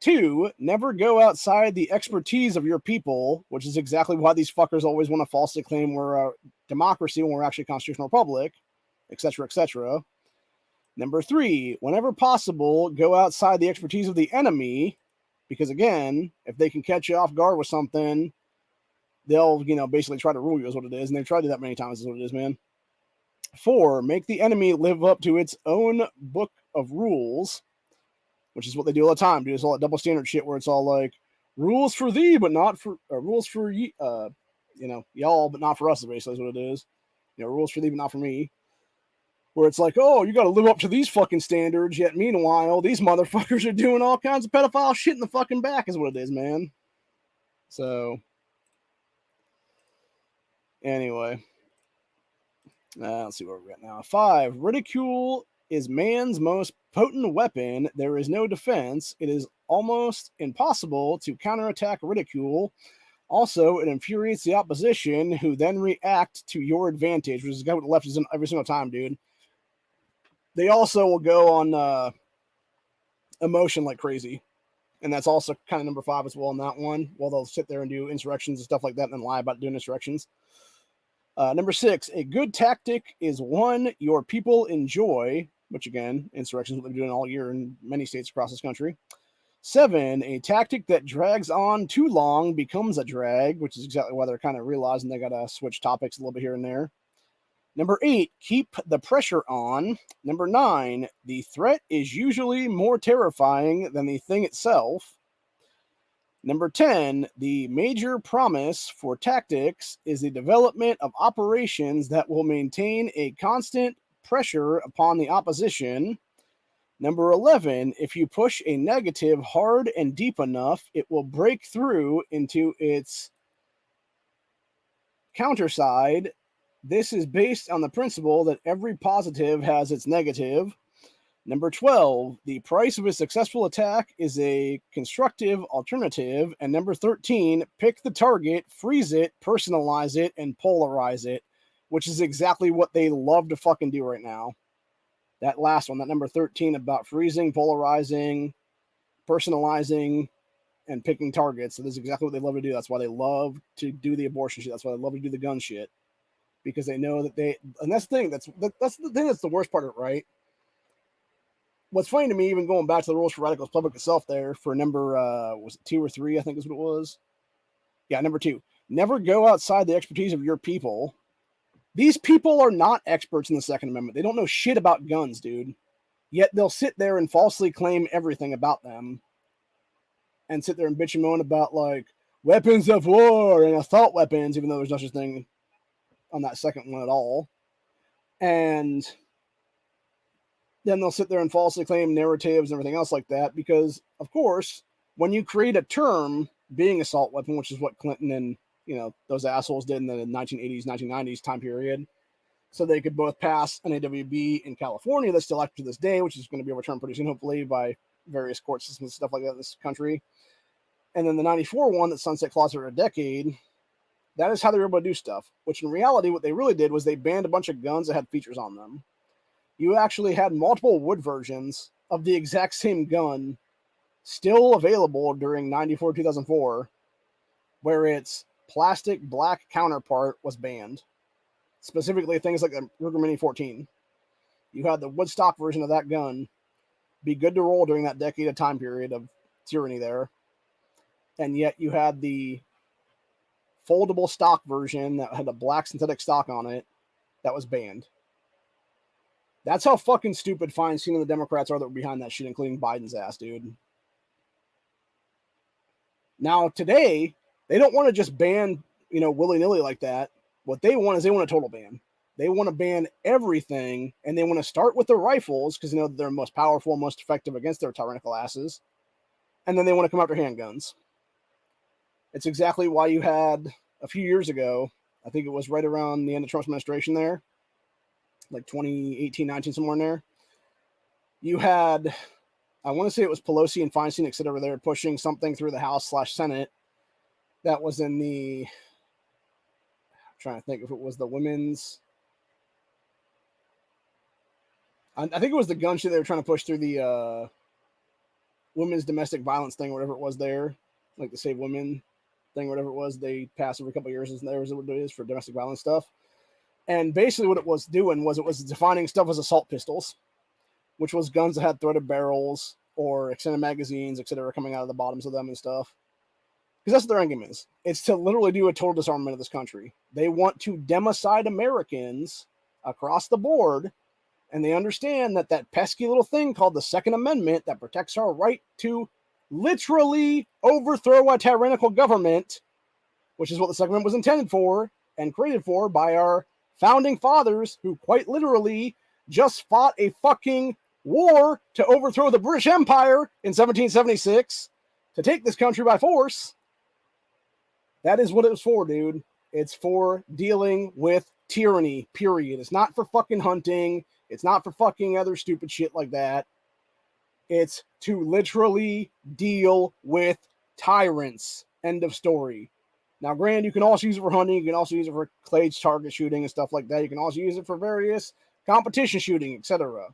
2, never go outside the expertise of your people, which is exactly why these fuckers always want to falsely claim we're a democracy when we're actually a constitutional republic, etc., etc. Number 3, whenever possible, go outside the expertise of the enemy, because again, if they can catch you off guard with something, they'll, basically try to rule you is what it is, and they've tried to do that many times is what it is, man. 4, make the enemy live up to its own book of rules, which is what they do all the time, dude. It's all that double standard shit where it's all like, rules for thee, but not for, rules for y'all, but not for us, basically is what it is. Rules for thee, but not for me. Where it's like, oh, you got to live up to these fucking standards, yet meanwhile, these motherfuckers are doing all kinds of pedophile shit in the fucking back is what it is, man. So, anyway. Let's see where we're at now. 5, ridicule is man's most potent weapon. There is no defense. It is almost impossible to counterattack ridicule. Also, it infuriates the opposition, who then react to your advantage, which is what the left is every single time, dude. They also will go on emotion like crazy. And that's also kind of number 5 as well in that one. While they'll sit there and do insurrections and stuff like that and then lie about doing insurrections. Number 6, a good tactic is one your people enjoy, which again, insurrections what they're doing all year in many states across this country. 7, a tactic that drags on too long becomes a drag, which is exactly why they're kind of realizing they got to switch topics a little bit here and there. Number 8, keep the pressure on. Number 9, the threat is usually more terrifying than the thing itself. Number 10, the major promise for tactics is the development of operations that will maintain a constant pressure upon the opposition. Number 11, if you push a negative hard and deep enough, it will break through into its counter side. This is based on the principle that every positive has its negative. Number 12, the price of a successful attack is a constructive alternative. And number 13, pick the target, freeze it, personalize it, and polarize it, which is exactly what they love to fucking do right now. That last one, that number 13 about freezing, polarizing, personalizing, and picking targets. So this is exactly what they love to do. That's why they love to do the abortion shit. That's why they love to do the gun shit. Because they know that and that's the thing, that's the thing that's the worst part of it, right? What's funny to me, even going back to the rules for radicals public itself there for number, was it 2 or 3, I think is what it was. Yeah, number 2. Never go outside the expertise of your people. These people are not experts in the Second Amendment. They don't know shit about guns, dude. Yet they'll sit there and falsely claim everything about them. And sit there and bitch and moan about, like, weapons of war and assault weapons, even though there's no such thing on that second one at all. And then they'll sit there and falsely claim narratives and everything else like that because, of course, when you create a term being assault weapon, which is what Clinton and, those assholes did in the 1980s, 1990s time period, so they could both pass an AWB in California that's still active to this day, which is going to be overturned pretty soon, hopefully, by various court systems and stuff like that in this country. And then the 94 one that sunset clause for a decade, that is how they were able to do stuff, which in reality, what they really did was they banned a bunch of guns that had features on them. You actually had multiple wood versions of the exact same gun still available during 94, 2004, where its plastic black counterpart was banned. Specifically, things like the Ruger Mini 14. You had the woodstock version of that gun be good to roll during that decade of time period of tyranny there. And yet you had the foldable stock version that had a black synthetic stock on it that was banned. That's how fucking stupid Feinstein and the Democrats are that were behind that shit, including Biden's ass, dude. Now, today, they don't want to just ban, willy-nilly like that. What they want is they want a total ban. They want to ban everything, and they want to start with the rifles because they're most powerful, most effective against their tyrannical asses. And then they want to come after handguns. It's exactly why you had a few years ago, I think it was right around the end of Trump's administration there, like 2018, 19, somewhere in there, you had I want to say it was Pelosi and Feinstein, et cetera, they were pushing something through the House/Senate that was in the, I'm trying to think if it was the women's, I think it was the gun shit they were trying to push through the women's domestic violence thing, or whatever it was there, like the Save Women thing, whatever it was, they passed every couple of years, and there was what it is for domestic violence stuff. And basically what it was doing was it was defining stuff as assault pistols, which was guns that had threaded barrels or extended magazines, etc., coming out of the bottoms of them and stuff. Because that's what their end game is. It's to literally do a total disarmament of this country. They want to democide Americans across the board, and they understand that that pesky little thing called the Second Amendment that protects our right to literally overthrow a tyrannical government, which is what the Second Amendment was intended for and created for by our founding fathers, who quite literally just fought a fucking war to overthrow the British Empire in 1776 to take this country by force. That is what it was for, dude. It's for dealing with tyranny, period. It's not for fucking hunting. It's not for fucking other stupid shit like that. It's to literally deal with tyrants. End of story. Now, granted, you can also use it for hunting. You can also use it for clades target shooting and stuff like that. You can also use it for various competition shooting, etc.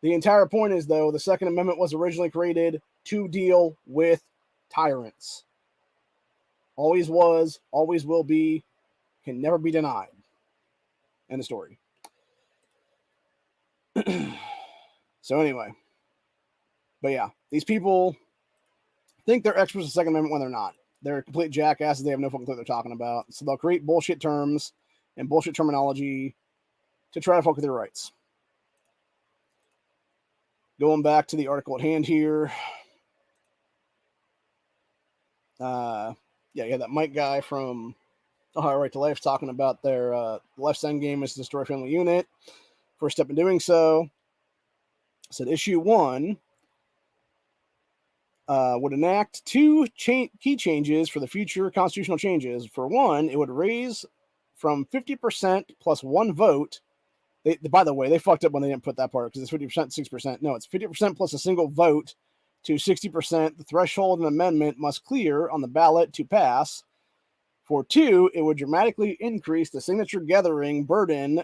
The entire point is, though, the Second Amendment was originally created to deal with tyrants. Always was, always will be, can never be denied. End of story. So anyway. But yeah, these people think they're experts in the Second Amendment when they're not. They're complete jackasses. They have no fucking clue what they're talking about. So they'll create bullshit terms and bullshit terminology to try to fuck with their rights. Going back to the article at hand here. Yeah, that Mike guy from Ohio Right to Life talking about their left's end game is to destroy family unit. First step in doing so. Said issue 1 would enact 2 key changes for the future constitutional changes. For one, it would raise from 50% plus 1 vote. By the way, they fucked up when they didn't put that part because it's 50%, 6%. No, it's 50% plus a single vote to 60%. The threshold an amendment must clear on the ballot to pass. For 2, it would dramatically increase the signature gathering burden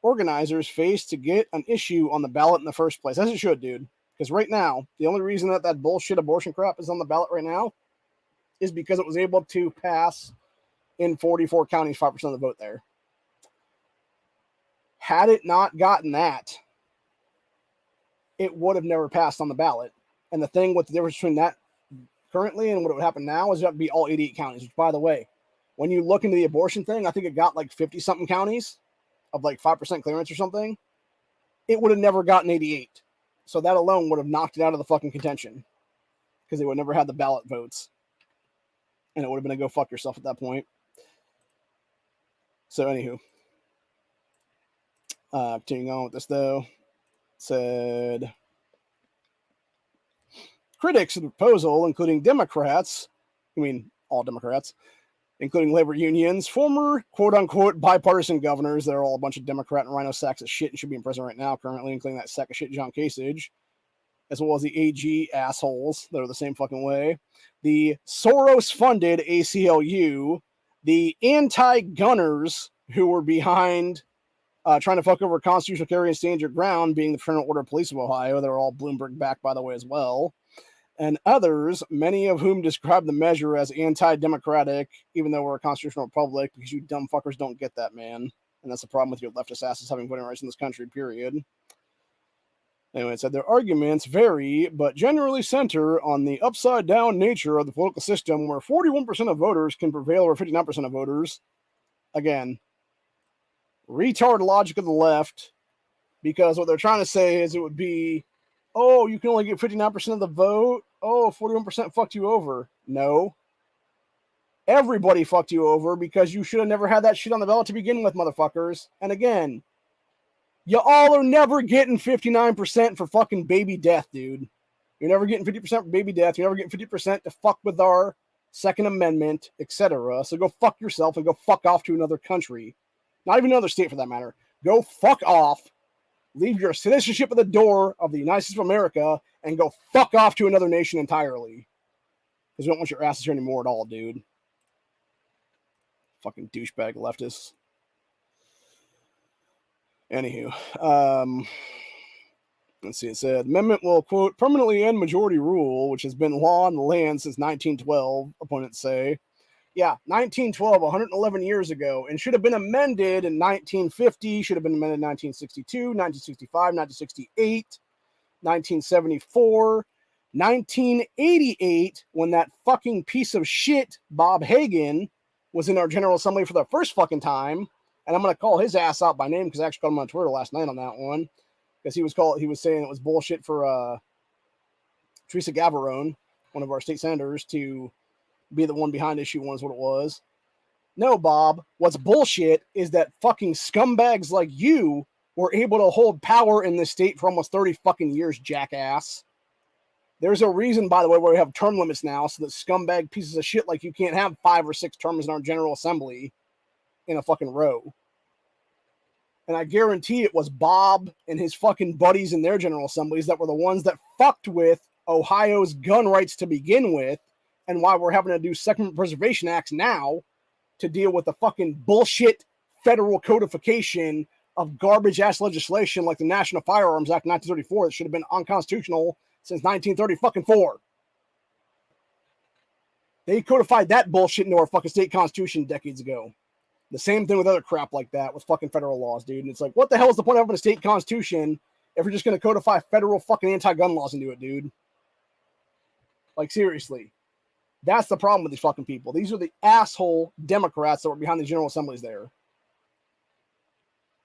organizers face to get an issue on the ballot in the first place. As it should, dude. Because right now, the only reason that bullshit abortion crap is on the ballot right now is because it was able to pass in 44 counties, 5% of the vote there. Had it not gotten that, it would have never passed on the ballot. And the thing with the difference between that currently and what would happen now is it would be all 88 counties, which, by the way, when you look into the abortion thing, I think it got like 50-something counties of like 5% clearance or something. It would have never gotten 88. So that alone would have knocked it out of the fucking contention because they would never have the ballot votes. And it would have been a go fuck yourself at that point. So anywho. Continuing on with this though. Said critics of the proposal, including Democrats, all Democrats, including labor unions, former quote-unquote bipartisan governors that are all a bunch of Democrat and rhino sacks of shit and should be in prison right now currently, including that sack of shit John Kasich, as well as the AG assholes that are the same fucking way, the Soros-funded ACLU, the anti-gunners who were behind trying to fuck over constitutional carry and stand your ground, being the Fraternal Order of Police of Ohio, that are all Bloomberg backed, by the way, as well, and others, many of whom describe the measure as anti-democratic, even though we're a constitutional republic, because you dumb fuckers don't get that, man. And that's the problem with your leftist asses having voting rights in this country, period. Anyway, it said their arguments vary, but generally center on the upside-down nature of the political system where 41% of voters can prevail over 59% of voters. Again, retard logic of the left, because what they're trying to say is it would be, oh, you can only get 59% of the vote. Oh, 41% fucked you over. No. Everybody fucked you over because you should have never had that shit on the ballot to begin with, motherfuckers. And again, you all are never getting 59% for fucking baby death, dude. You're never getting 50% for baby death. You're never getting 50% to fuck with our Second Amendment, etc. So go fuck yourself and go fuck off to another country. Not even another state for that matter. Go fuck off leave your citizenship at the door of the United States of America and go fuck off to another nation entirely. Because we don't want your asses here anymore at all, dude. Fucking douchebag leftists. Anywho, let's see. It said, amendment will, quote, permanently end majority rule, which has been law in the land since 1912, opponents say. Yeah, 1912, 111 years ago, and should have been amended in 1950, should have been amended in 1962, 1965, 1968, 1974, 1988, when that fucking piece of shit, Bob Hagan, was in our General Assembly for the first fucking time. And I'm going to call his ass out by name because I actually called him on Twitter last night on that one. Because he was saying it was bullshit for Teresa Gavarone, one of our state senators, to be the one behind issue one is what it was. No, Bob, what's bullshit is that fucking scumbags like you were able to hold power in this state for almost 30 fucking years, jackass. There's a reason, by the way, where we have term limits now, so that scumbag pieces of shit like you can't have 5 or 6 terms in our General Assembly in a fucking row. And I guarantee it was Bob and his fucking buddies in their General Assemblies that were the ones that fucked with Ohio's gun rights to begin with, and why we're having to do Second Preservation Acts now to deal with the fucking bullshit federal codification of garbage-ass legislation like the National Firearms Act 1934 that should have been unconstitutional since 1934. They codified that bullshit into our fucking state constitution decades ago. The same thing with other crap like that with fucking federal laws, dude. And it's like, what the hell is the point of having a state constitution if you're just going to codify federal fucking anti-gun laws into it, dude? Like, seriously. That's the problem with these fucking people. These are the asshole Democrats that were behind the General Assemblies there.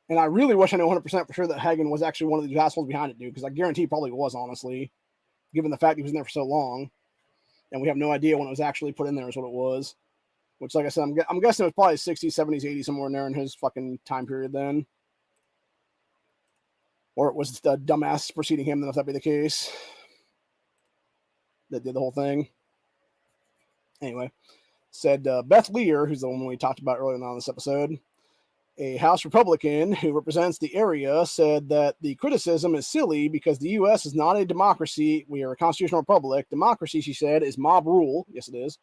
And I really wish I knew 100% for sure that Hagan was actually one of these assholes behind it, dude, because I guarantee he probably was, honestly, given the fact he was in there for so long. And we have no idea when it was actually put in there is what it was. Which, like I said, I'm guessing it was probably 60s, 70s, 80s, somewhere in there in his fucking time period then. Or it was the dumbass preceding him, then if that be the case, that did the whole thing. Anyway, said Beth Lear, who's the one we talked about earlier on this episode, a House Republican who represents the area, said that the criticism is silly because the U.S. is not a democracy. We are a constitutional republic. Democracy, she said, is mob rule. Yes, it is.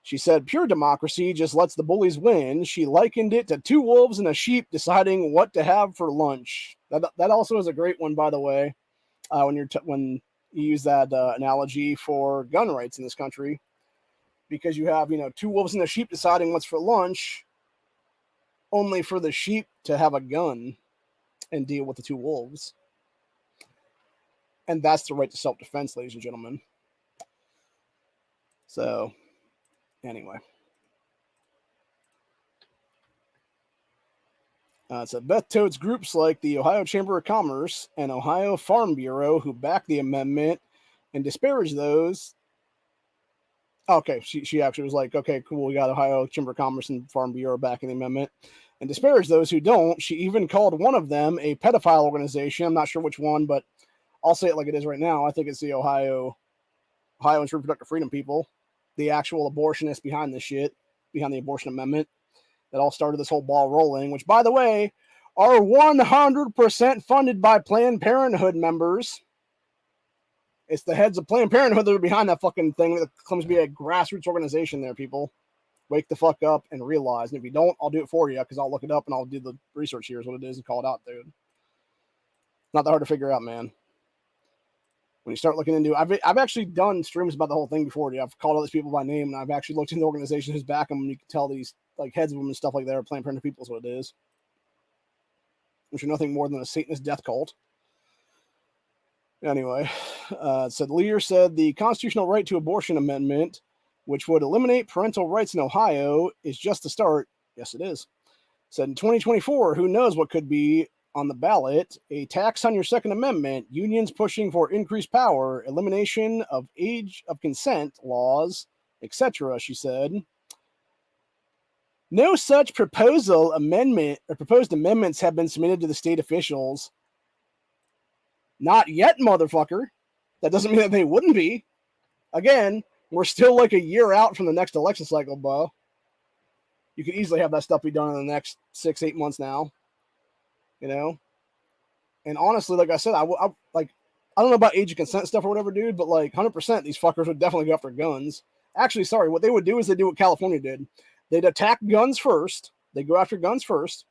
She said pure democracy just lets the bullies win. She likened it to 2 wolves and a sheep deciding what to have for lunch. That also is a great one, by the way, when you use that analogy for gun rights in this country. Because you have, 2 wolves and a sheep deciding what's for lunch, only for the sheep to have a gun and deal with the 2 wolves. And that's the right to self-defense, ladies and gentlemen. So, anyway. So Beth totes groups like the Ohio Chamber of Commerce and Ohio Farm Bureau who back the amendment and disparage those. Okay, she actually was like, okay, cool, we got Ohio Chamber of Commerce and Farm Bureau backing the amendment. And disparage those who don't. She even called one of them a pedophile organization. I'm not sure which one, but I'll say it like it is right now. I think it's the Ohio and Reproductive Freedom people, the actual abortionists behind this shit, behind the abortion amendment, that all started this whole ball rolling, which, by the way, are 100% funded by Planned Parenthood members. It's the heads of Planned Parenthood that are behind that fucking thing that claims to be a grassroots organization there, people. Wake the fuck up and realize. And if you don't, I'll do it for you because I'll look it up and I'll do the research here is what it is and call it out, dude. Not that hard to figure out, man. When you start looking into it, I've actually done streams about the whole thing before, dude. I've called all these people by name and I've actually looked into the organization who's back them and you can tell these like heads of them and stuff like that are Planned Parenthood people is what it is. Which are nothing more than a Satanist death cult. Anyway, said Lear said the constitutional right to abortion amendment, which would eliminate parental rights in Ohio, is just the start. Yes, it is. Said in 2024, who knows what could be on the ballot? A tax on your Second Amendment, unions pushing for increased power, elimination of age of consent laws, etc., she said. No such proposed amendments have been submitted to the state officials. Not yet, motherfucker. That doesn't mean that they wouldn't be. Again, we're still like a year out from the next election cycle, Bo. You could easily have that stuff be done in the next 6-8 months now. And honestly, like I said, I don't know about age of consent stuff or whatever, dude, but like 100%, these fuckers would definitely go after guns. Actually, sorry, what they would do is they do what California did. They'd attack guns first. They go after guns first.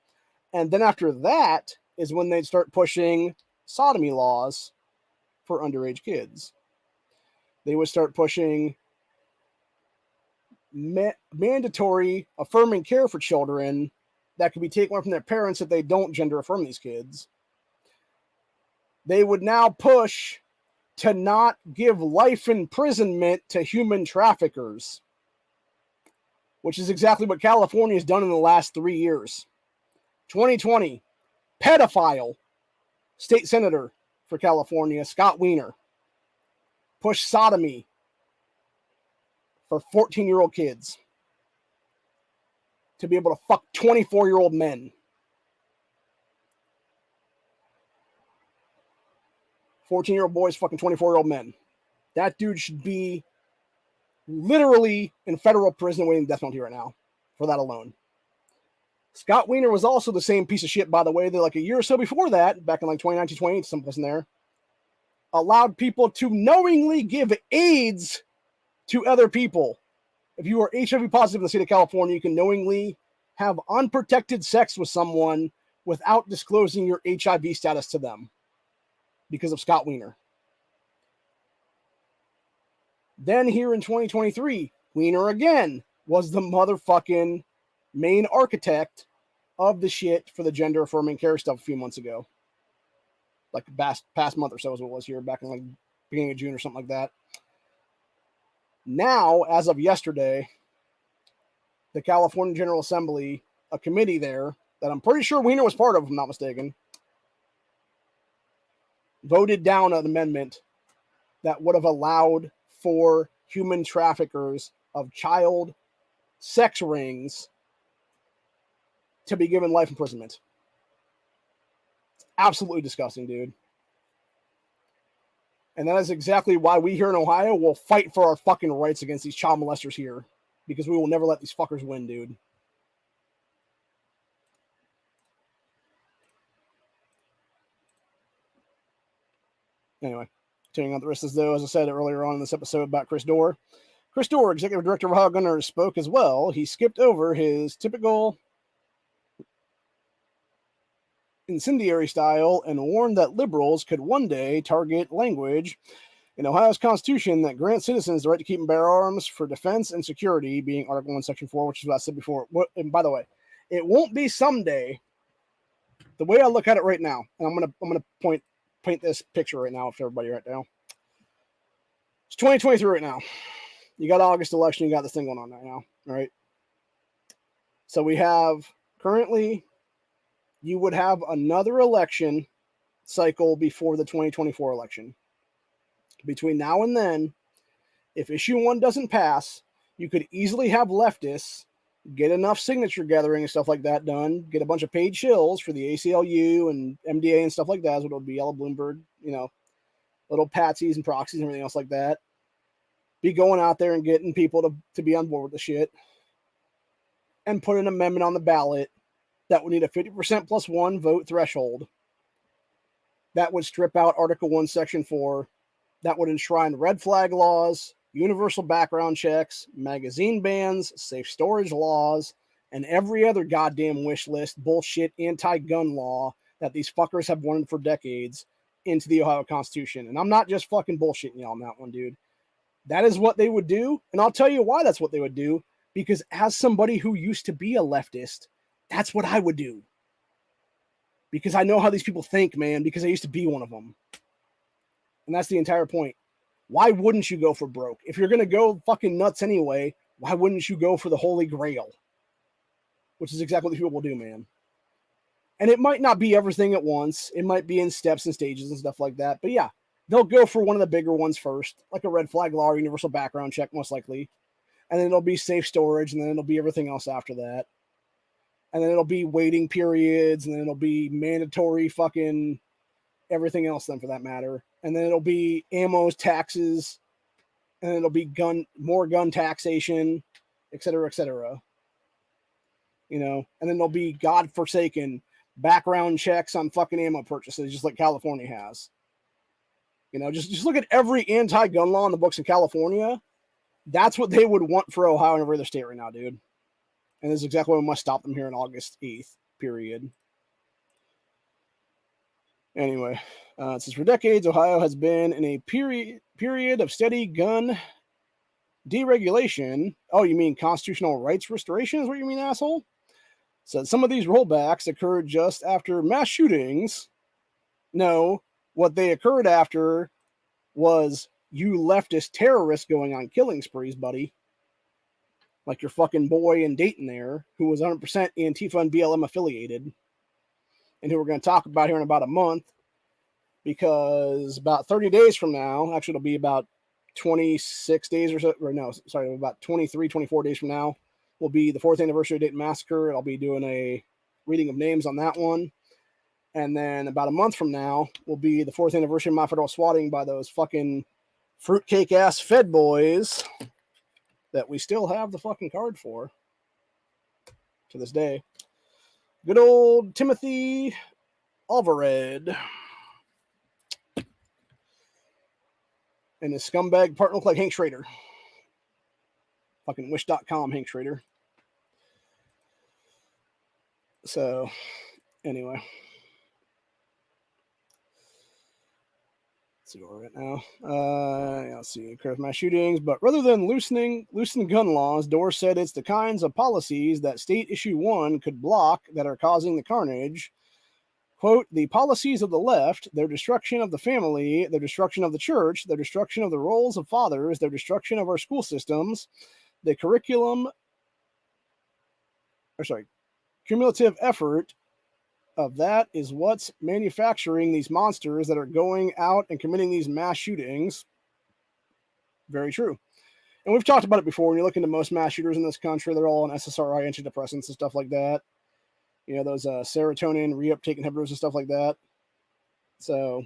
And then after that is when they'd start pushing sodomy laws for underage kids. They would start pushing mandatory affirming care for children that could be taken away from their parents if they don't gender affirm these kids. They would now push to not give life imprisonment to human traffickers, which is exactly what California has done in the last 3 years. 2020, pedophile state senator for California, Scott Wiener, pushed sodomy for 14-year-old kids to be able to fuck 24-year-old men. 14-year-old boys fucking 24-year-old men. That dude should be literally in federal prison waiting death penalty right now for that alone. Scott Wiener was also the same piece of shit, by the way, that like a year or so before that, back in like 2019, 2018, someplace in there, allowed people to knowingly give AIDS to other people. If you are HIV positive in the state of California, you can knowingly have unprotected sex with someone without disclosing your HIV status to them because of Scott Wiener. Then here in 2023, Wiener again was the motherfucking main architect of the shit for the gender affirming care stuff a few months ago. Like the past month or so is what it was here, back in like beginning of June or something like that. Now, as of yesterday, the California General Assembly, a committee there that I'm pretty sure Wiener was part of, if I'm not mistaken, voted down an amendment that would have allowed for human traffickers of child sex rings to be given life imprisonment. It's absolutely disgusting, dude. And that is exactly why we here in Ohio will fight for our fucking rights against these child molesters here. Because we will never let these fuckers win, dude. Anyway, continuing on the rest of this, though, as I said earlier on in this episode about Chris Dorr. Chris Dorr, executive director of Ohio Gunners, spoke as well. He skipped over his typical incendiary style and warned that liberals could one day target language in Ohio's Constitution that grants citizens the right to keep and bear arms for defense and security, being Article 1, Section 4, which is what I said before. And by the way, it won't be someday. The way I look at it right now, and I'm gonna paint this picture right now for everybody right now. It's 2023 right now. You got August election, you got this thing going on right now, right? So we have currently, you would have another election cycle before the 2024 election. Between now and then, if issue 1 doesn't pass, you could easily have leftists get enough signature gathering and stuff like that done, get a bunch of paid shills for the ACLU and MDA and stuff like that, is what it would be, Yellow Bloomberg, little patsies and proxies and everything else like that. Be going out there and getting people to be on board with the shit and put an amendment on the ballot that would need a 50% plus 1 vote threshold that would strip out Article 1, Section 4, that would enshrine red flag laws, universal background checks, magazine bans, safe storage laws, and every other goddamn wish list bullshit anti-gun law that these fuckers have wanted for decades into the Ohio Constitution. And I'm not just fucking bullshitting y'all on that one, dude. That is what they would do, and I'll tell you why that's what they would do, because as somebody who used to be a leftist, that's what I would do. Because I know how these people think, man, because I used to be one of them. And that's the entire point. Why wouldn't you go for broke? If you're going to go fucking nuts anyway, why wouldn't you go for the Holy Grail? Which is exactly what people will do, man. And it might not be everything at once. It might be in steps and stages and stuff like that. But yeah, they'll go for one of the bigger ones first, like a red flag law or universal background check, most likely. And then it'll be safe storage, and then it'll be everything else after that. And then it'll be waiting periods, and then it'll be mandatory fucking everything else then for that matter. And then it'll be ammo taxes, and then it'll be more gun taxation, et cetera, et cetera. And then there'll be godforsaken background checks on fucking ammo purchases, just like California has. You know, just look at every anti-gun law in the books in California. That's what they would want for Ohio and every other state right now, dude. And this is exactly why we must stop them here on August 8th, period. Anyway, it says, for decades, Ohio has been in a period of steady gun deregulation. Oh, you mean constitutional rights restoration is what you mean, asshole? So some of these rollbacks occurred just after mass shootings. No, what they occurred after was you leftist terrorists going on killing sprees, buddy. Like your fucking boy in Dayton there, who was 100% Antifa and BLM affiliated, and who we're going to talk about here in about a month, because about 30 days from now, actually it'll be about 26 days or so, or no, sorry, about 23, 24 days from now, will be the 4th anniversary of Dayton Massacre. I'll be doing a reading of names on that one. And then about a month from now will be the 4th anniversary of my federal swatting by those fucking fruitcake ass Fed boys that we still have the fucking card for to this day. Good old Timothy Alvared and his scumbag partner look like Hank Schrader. Fucking wish.com Hank Schrader. So, anyway. Let's see where we're at now. Let's see, curve mass shootings. But rather than loosening gun laws, Dorr said it's the kinds of policies that State Issue 1 could block that are causing the carnage. Quote, the policies of the left, their destruction of the family, their destruction of the church, their destruction of the roles of fathers, their destruction of our school systems, the cumulative effort of that is what's manufacturing these monsters that are going out and committing these mass shootings. Very true. And we've talked about it before. When you look into most mass shooters in this country, they're all on SSRI, antidepressants, and stuff like that. You know, those serotonin reuptake inhibitors and stuff like that. So,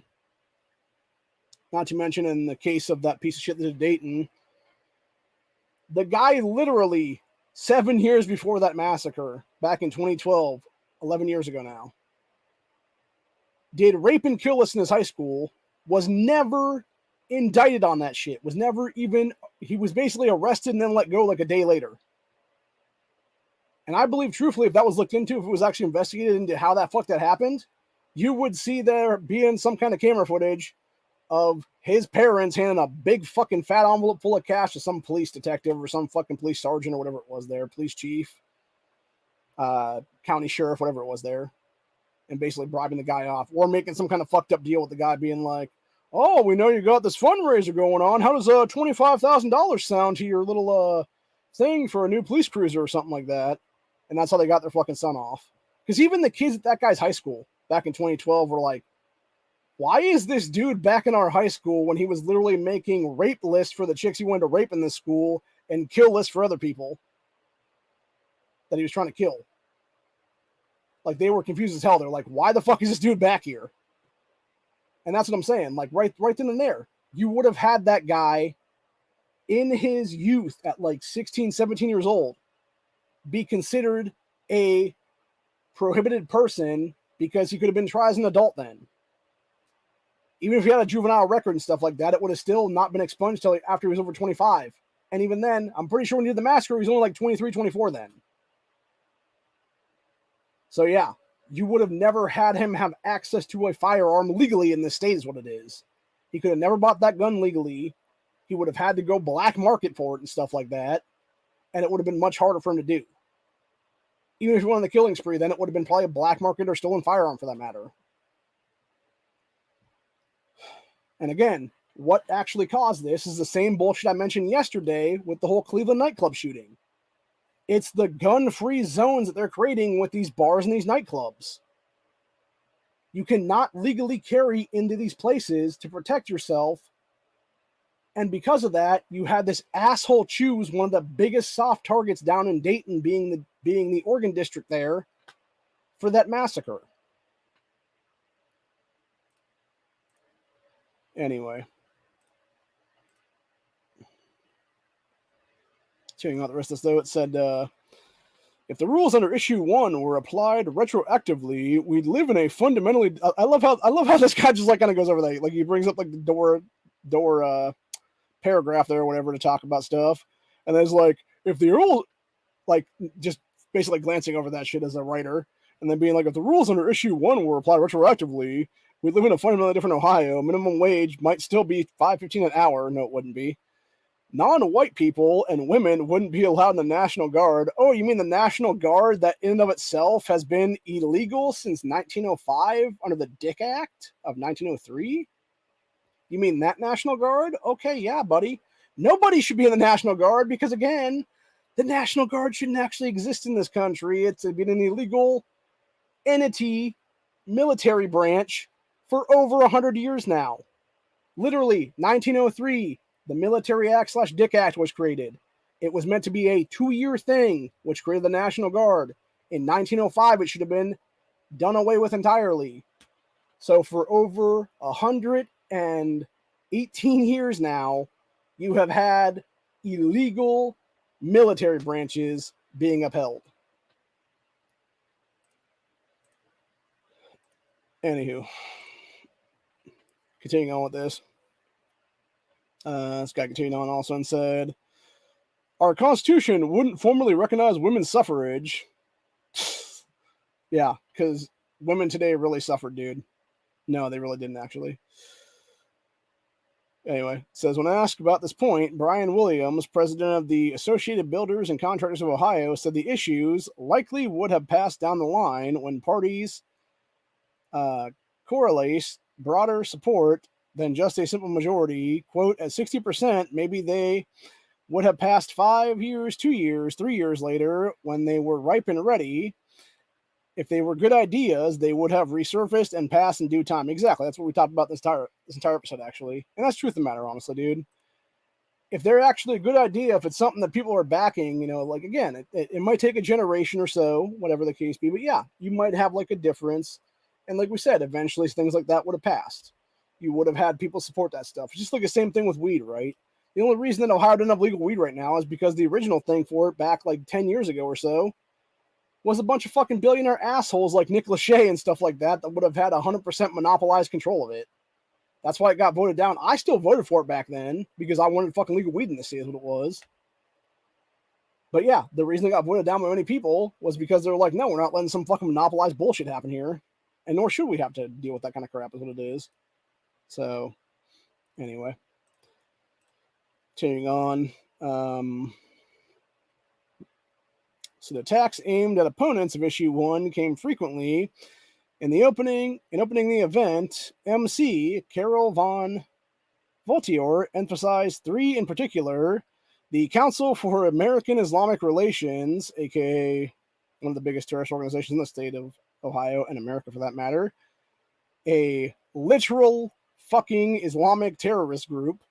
not to mention in the case of that piece of shit that did Dayton, the guy literally 7 years before that massacre, back in 2012, 11 years ago now, did rape and kill lists in his high school, was never indicted on that shit, was never even, he was basically arrested and then let go like a day later. And I believe truthfully, if that was looked into, if it was actually investigated into how that fuck that happened, you would see there being some kind of camera footage of his parents handing a big fucking fat envelope full of cash to some police detective or some fucking police sergeant or whatever it was there, police chief, county sheriff, whatever it was there, and basically bribing the guy off or making some kind of fucked up deal with the guy being like, oh, we know you got this fundraiser going on. How does $25,000 sound to your little thing for a new police cruiser or something like that? And that's how they got their fucking son off. Because even the kids at that guy's high school back in 2012 were like, why is this dude back in our high school when he was literally making rape lists for the chicks he wanted to rape in this school and kill lists for other people that he was trying to kill? Like, they were confused as hell. They're like, why the fuck is this dude back here? And that's what I'm saying. Like, right then and there, you would have had that guy in his youth at like 16, 17 years old be considered a prohibited person because he could have been tried as an adult then. Even if he had a juvenile record and stuff like that, it would have still not been expunged until after he was over 25. And even then, I'm pretty sure when he did the massacre, he was only like 23, 24 then. So yeah, you would have never had him have access to a firearm legally in this state is what it is. He could have never bought that gun legally. He would have had to go black market for it and stuff like that. And it would have been much harder for him to do. Even if he went on the killing spree, then it would have been probably a black market or stolen firearm for that matter. And again, what actually caused this is the same bullshit I mentioned yesterday with the whole Cleveland nightclub shooting. It's the gun-free zones that they're creating with these bars and these nightclubs. You cannot legally carry into these places to protect yourself. And because of that, you had this asshole choose one of the biggest soft targets down in Dayton, being the Oregon district there, for that massacre. Anyway. Checking out the rest of this, though, it said, If the rules under issue 1 were applied retroactively, we'd live in a fundamentally. I love how this guy just like kind of goes over that. Like he brings up like the door paragraph there or whatever to talk about stuff, and then it's like if the rule, like just basically glancing over that shit as a writer, and then being like if the rules under issue 1 were applied retroactively, we'd live in a fundamentally different Ohio. Minimum wage might still be $5.15 an hour. No, it wouldn't be. Non-white people and women wouldn't be allowed in the National Guard. Oh, you mean the National Guard that in and of itself has been illegal since 1905 under the Dick Act of 1903? You mean that National Guard? Okay, yeah, buddy. Nobody should be in the National Guard because, again, the National Guard shouldn't actually exist in this country. It's been an illegal entity, military branch for over 100 years now. Literally, 1903. The Military Act / Dick Act was created. It was meant to be a 2-year thing, which created the National Guard. In 1905, it should have been done away with entirely. So for over 118 years now, you have had illegal military branches being upheld. Anywho, continuing on with this. This guy continued on also and said, our Constitution wouldn't formally recognize women's suffrage. Yeah, because women today really suffered, dude. No, they really didn't, actually. Anyway, says, when asked about this point, Brian Williams, president of the Associated Builders and Contractors of Ohio, said the issues likely would have passed down the line when parties correlate broader support than just a simple majority. Quote, at 60%, maybe they would have passed 5 years, 2 years, 3 years later when they were ripe and ready. If they were good ideas, they would have resurfaced and passed in due time. Exactly. That's what we talked about this entire episode, actually. And that's truth of the matter, honestly, dude. If they're actually a good idea, if it's something that people are backing, you know, like, again, it might take a generation or so, whatever the case be. But yeah, you might have like a difference. And like we said, eventually things like that would have passed. You would have had people support that stuff. It's just like the same thing with weed, right? The only reason that Ohio doesn't have legal weed right now is because the original thing for it back like 10 years ago or so was a bunch of fucking billionaire assholes like Nick Lachey and stuff like that would have had 100% monopolized control of it. That's why it got voted down. I still voted for it back then because I wanted fucking legal weed in the state is what it was. But yeah, the reason it got voted down by many people was because they're like, no, we're not letting some fucking monopolized bullshit happen here. And nor should we have to deal with that kind of crap is what it is. So, anyway. Continuing on. So the attacks aimed at opponents of issue 1 came frequently. In opening the event, MC Carol Von Voltior emphasized 3 in particular: the Council for American Islamic Relations, aka one of the biggest terrorist organizations in the state of Ohio and America for that matter, a literal fucking Islamic terrorist group,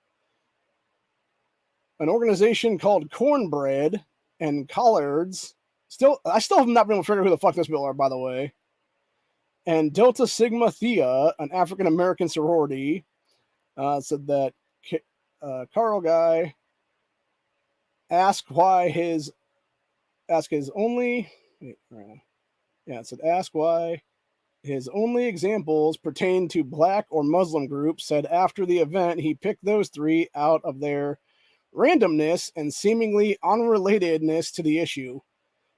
an organization called Cornbread and Collards. I still have not been able to figure out who the fuck those people are, by the way. And Delta Sigma Thea, an African American sorority, said that Carl guy asked why his only examples pertain to black or Muslim groups. Said after the event he picked those 3 out of their randomness and seemingly unrelatedness to the issue.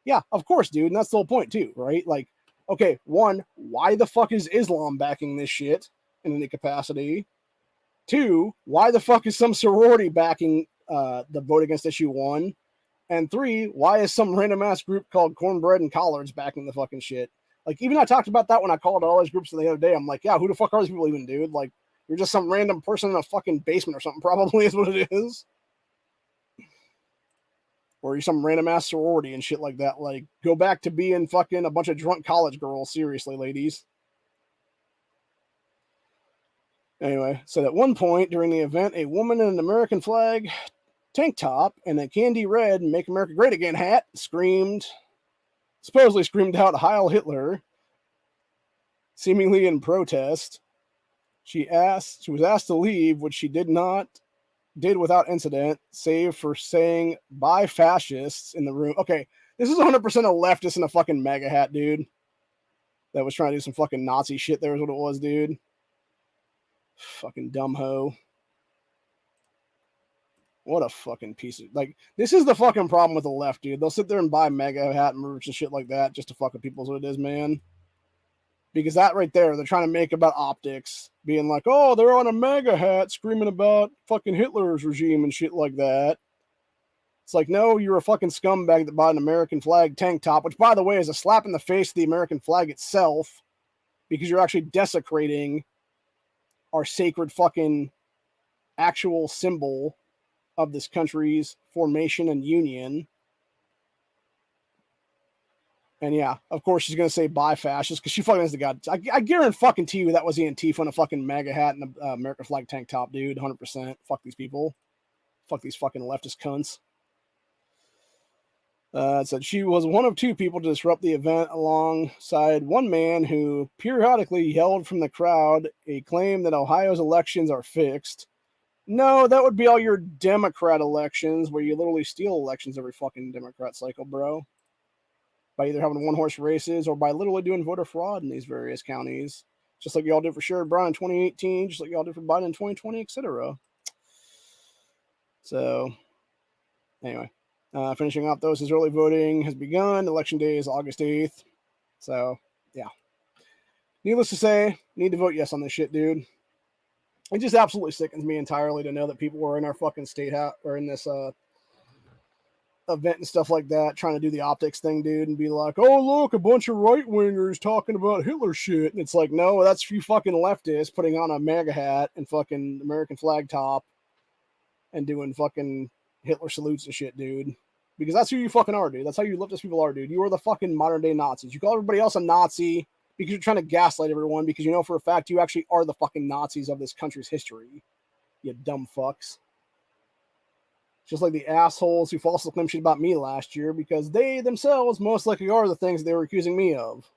Yeah, of course, dude. And that's the whole point too, right? Like, okay, 1, why the fuck is Islam backing this shit in any capacity? 2, why the fuck is some sorority backing the vote against issue 1? And 3, why is some random ass group called Cornbread and Collards backing the fucking shit? Like, even I talked about that when I called all those groups the other day. I'm like, yeah, who the fuck are these people even, dude? Like, you're just some random person in a fucking basement or something, probably is what it is. Or you're some random ass sorority and shit like that. Like, go back to being fucking a bunch of drunk college girls. Seriously, ladies. Anyway, so at one point during the event, a woman in an American flag tank top and a candy red Make America Great Again hat supposedly screamed out Heil Hitler, seemingly in protest. She was asked to leave, which she did without incident, save for saying bye fascists in the room. Okay, This is 100% a leftist in a fucking MAGA hat, dude. That was trying to do some fucking Nazi shit. There was what it was, dude. Fucking dumb hoe. What a fucking piece of... Like, this is the fucking problem with the left, dude. They'll sit there and buy MAGA hat merch and shit like that just to fuck with people is what it is, man. Because that right there, they're trying to make about optics. Being like, oh, they're on a MAGA hat screaming about fucking Hitler's regime and shit like that. It's like, no, you're a fucking scumbag that bought an American flag tank top, which, by the way, is a slap in the face of the American flag itself, because you're actually desecrating our sacred fucking actual symbol of this country's formation and union. And yeah, of course she's going to say bye fascist, because she fucking has the god. I guarantee fucking to you that was the Antifa and a fucking MAGA hat and the American flag tank top, dude. 100%. Fuck these people. Fuck these fucking leftist cunts. It said she was one of two people to disrupt the event alongside one man who periodically yelled from the crowd a claim that Ohio's elections are fixed. No, that would be all your Democrat elections, where you literally steal elections every fucking Democrat cycle, bro. By either having one-horse races or by literally doing voter fraud in these various counties. Just like y'all did for Sherrod Brown in 2018, just like y'all did for Biden in 2020, etc. So, anyway. Finishing up, those, his early voting has begun. Election day is August 8th. So, yeah. Needless to say, need to vote yes on this shit, dude. It just absolutely sickens me entirely to know that people were in our fucking state house or in this event and stuff like that, trying to do the optics thing, dude, and be like, oh, look, a bunch of right-wingers talking about Hitler shit. And it's like, no, that's you fucking leftists putting on a MAGA hat and fucking American flag top and doing fucking Hitler salutes and shit, dude. Because that's who you fucking are, dude. That's how you leftist people are, dude. You are the fucking modern day Nazis. You call everybody else a Nazi because you're trying to gaslight everyone, because you know for a fact you actually are the fucking Nazis of this country's history. You dumb fucks. Just like the assholes who falsely claimed shit about me last year, because they themselves most likely are the things they were accusing me of.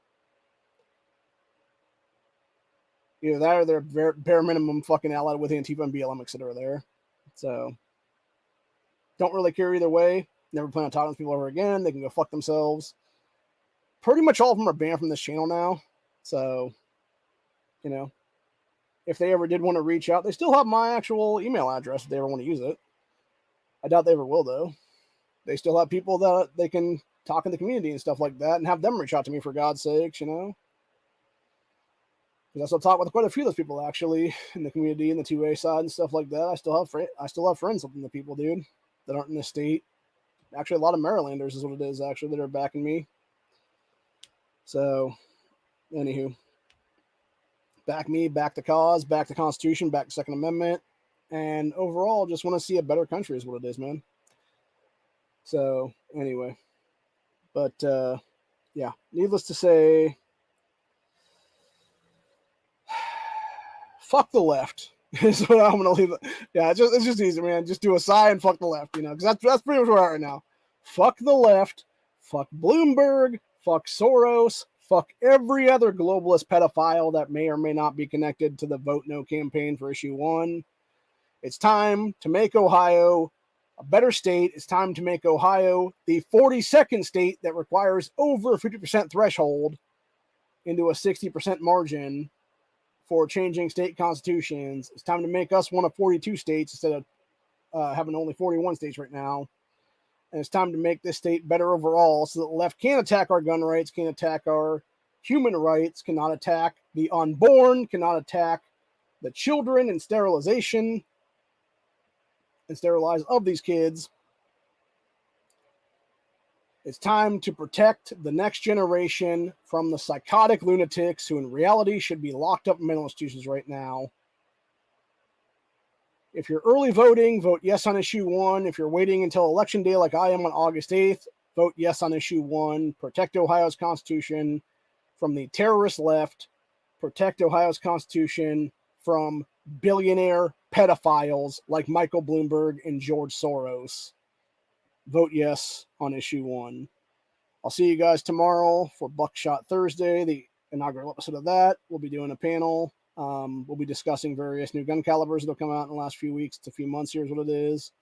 Either that or they're bare minimum fucking allied with Antifa and BLM, etc. there. So, don't really care either way. Never plan on talking to people ever again. They can go fuck themselves. Pretty much all of them are banned from this channel now. So, you know, if they ever did want to reach out, they still have my actual email address if they ever want to use it. I doubt they ever will, though. They still have people that they can talk in the community and stuff like that and have them reach out to me, for God's sakes, you know? Because I still talk with quite a few of those people, actually, in the community, in the 2A side and stuff like that. I still have friends with the people, dude, that aren't in the state. Actually, a lot of Marylanders is what it is, actually, that are backing me. So, anywho. Back me, back the cause, back the Constitution, back the Second Amendment. And overall, just want to see a better country is what it is, man. So, anyway. But, yeah. Needless to say, fuck the left. Is what I'm going to leave it. Yeah, it's just easy, man. Just do a sigh and fuck the left, you know, because that's pretty much where we're at right now. Fuck the left. Fuck Bloomberg. Fuck Soros. Fuck every other globalist pedophile that may or may not be connected to the Vote No campaign for issue 1. It's time to make Ohio a better state. It's time to make Ohio the 42nd state that requires over a 50% threshold into a 60% margin for changing state constitutions. It's time to make us one of 42 states instead of having only 41 states right now. And it's time to make this state better overall so that the left can attack our gun rights, can attack our human rights, cannot attack the unborn, cannot attack the children and sterilization and sterilize of these kids. It's time to protect the next generation from the psychotic lunatics who in reality should be locked up in mental institutions right now. If you're early voting, vote yes on issue 1. If you're waiting until election day like I am on August 8th, vote yes on issue 1. Protect Ohio's Constitution from the terrorist left. Protect Ohio's Constitution from billionaire pedophiles like Michael Bloomberg and George Soros. Vote yes on issue 1. I'll see you guys tomorrow for Buckshot Thursday, the inaugural episode of that. We'll be doing a panel. We'll be discussing various new gun calibers that will come out in the last few weeks to few months. Here's what it is.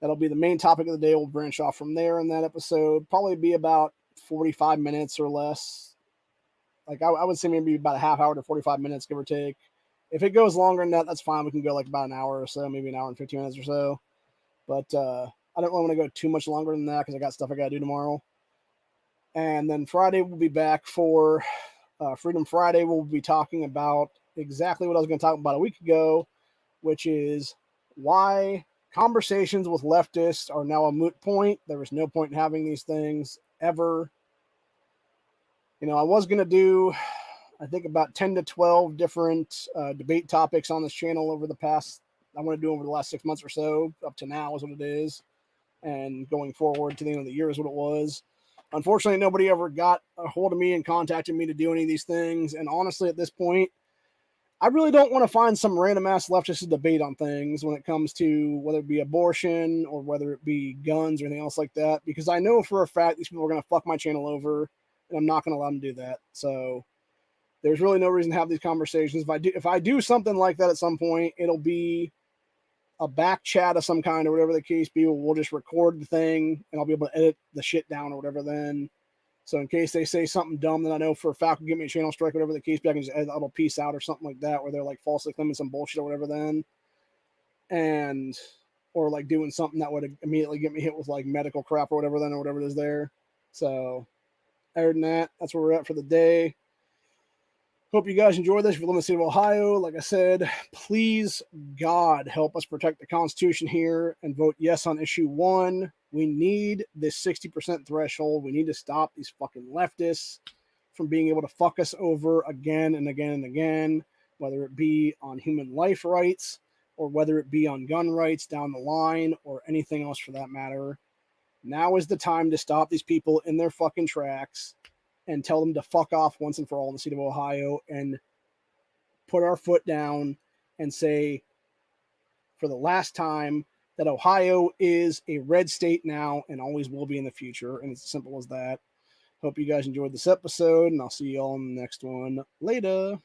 That'll be the main topic of the day. We'll branch off from there in that episode. Probably be about 45 minutes or less. Like I would say maybe about a half hour to 45 minutes, give or take. If it goes longer than that, that's fine. We can go like about an hour or so, maybe an hour and 15 minutes or so. But I don't really want to go too much longer than that because I got stuff I got to do tomorrow. And then Friday we'll be back for Freedom Friday. We'll be talking about exactly what I was going to talk about a week ago, which is why conversations with leftists are now a moot point. There was no point in having these things ever. You know, I was going to do, I think, about 10 to 12 different debate topics on this channel over the past, I want to do over the last 6 months or so, up to now is what it is. And going forward to the end of the year is what it was. Unfortunately, nobody ever got a hold of me and contacted me to do any of these things. And honestly, at this point, I really don't want to find some random ass leftist to debate on things when it comes to whether it be abortion or whether it be guns or anything else like that, because I know for a fact these people are going to fuck my channel over, and I'm not going to allow them to do that. So there's really no reason to have these conversations. If I do something like that at some point, it'll be a back chat of some kind or whatever the case be. We'll just record the thing and I'll be able to edit the shit down or whatever then. So in case they say something dumb that I know for a fact will give me a channel strike, whatever the case be, I can just edit a little piece out or something like that where they're like falsely claiming some bullshit or whatever then. And, or like doing something that would immediately get me hit with like medical crap or whatever then or whatever it is there. So other than that, that's where we're at for the day. Hope you guys enjoyed this. If you live in the state of Ohio, like I said, please, God, help us protect the Constitution here and vote yes on issue 1. We need this 60% threshold. We need to stop these fucking leftists from being able to fuck us over again and again and again, whether it be on human life rights or whether it be on gun rights down the line or anything else for that matter. Now is the time to stop these people in their fucking tracks and tell them to fuck off once and for all in the state of Ohio and put our foot down and say for the last time that Ohio is a red state now and always will be in the future. And it's as simple as that. Hope you guys enjoyed this episode, and I'll see you all in the next one. Later.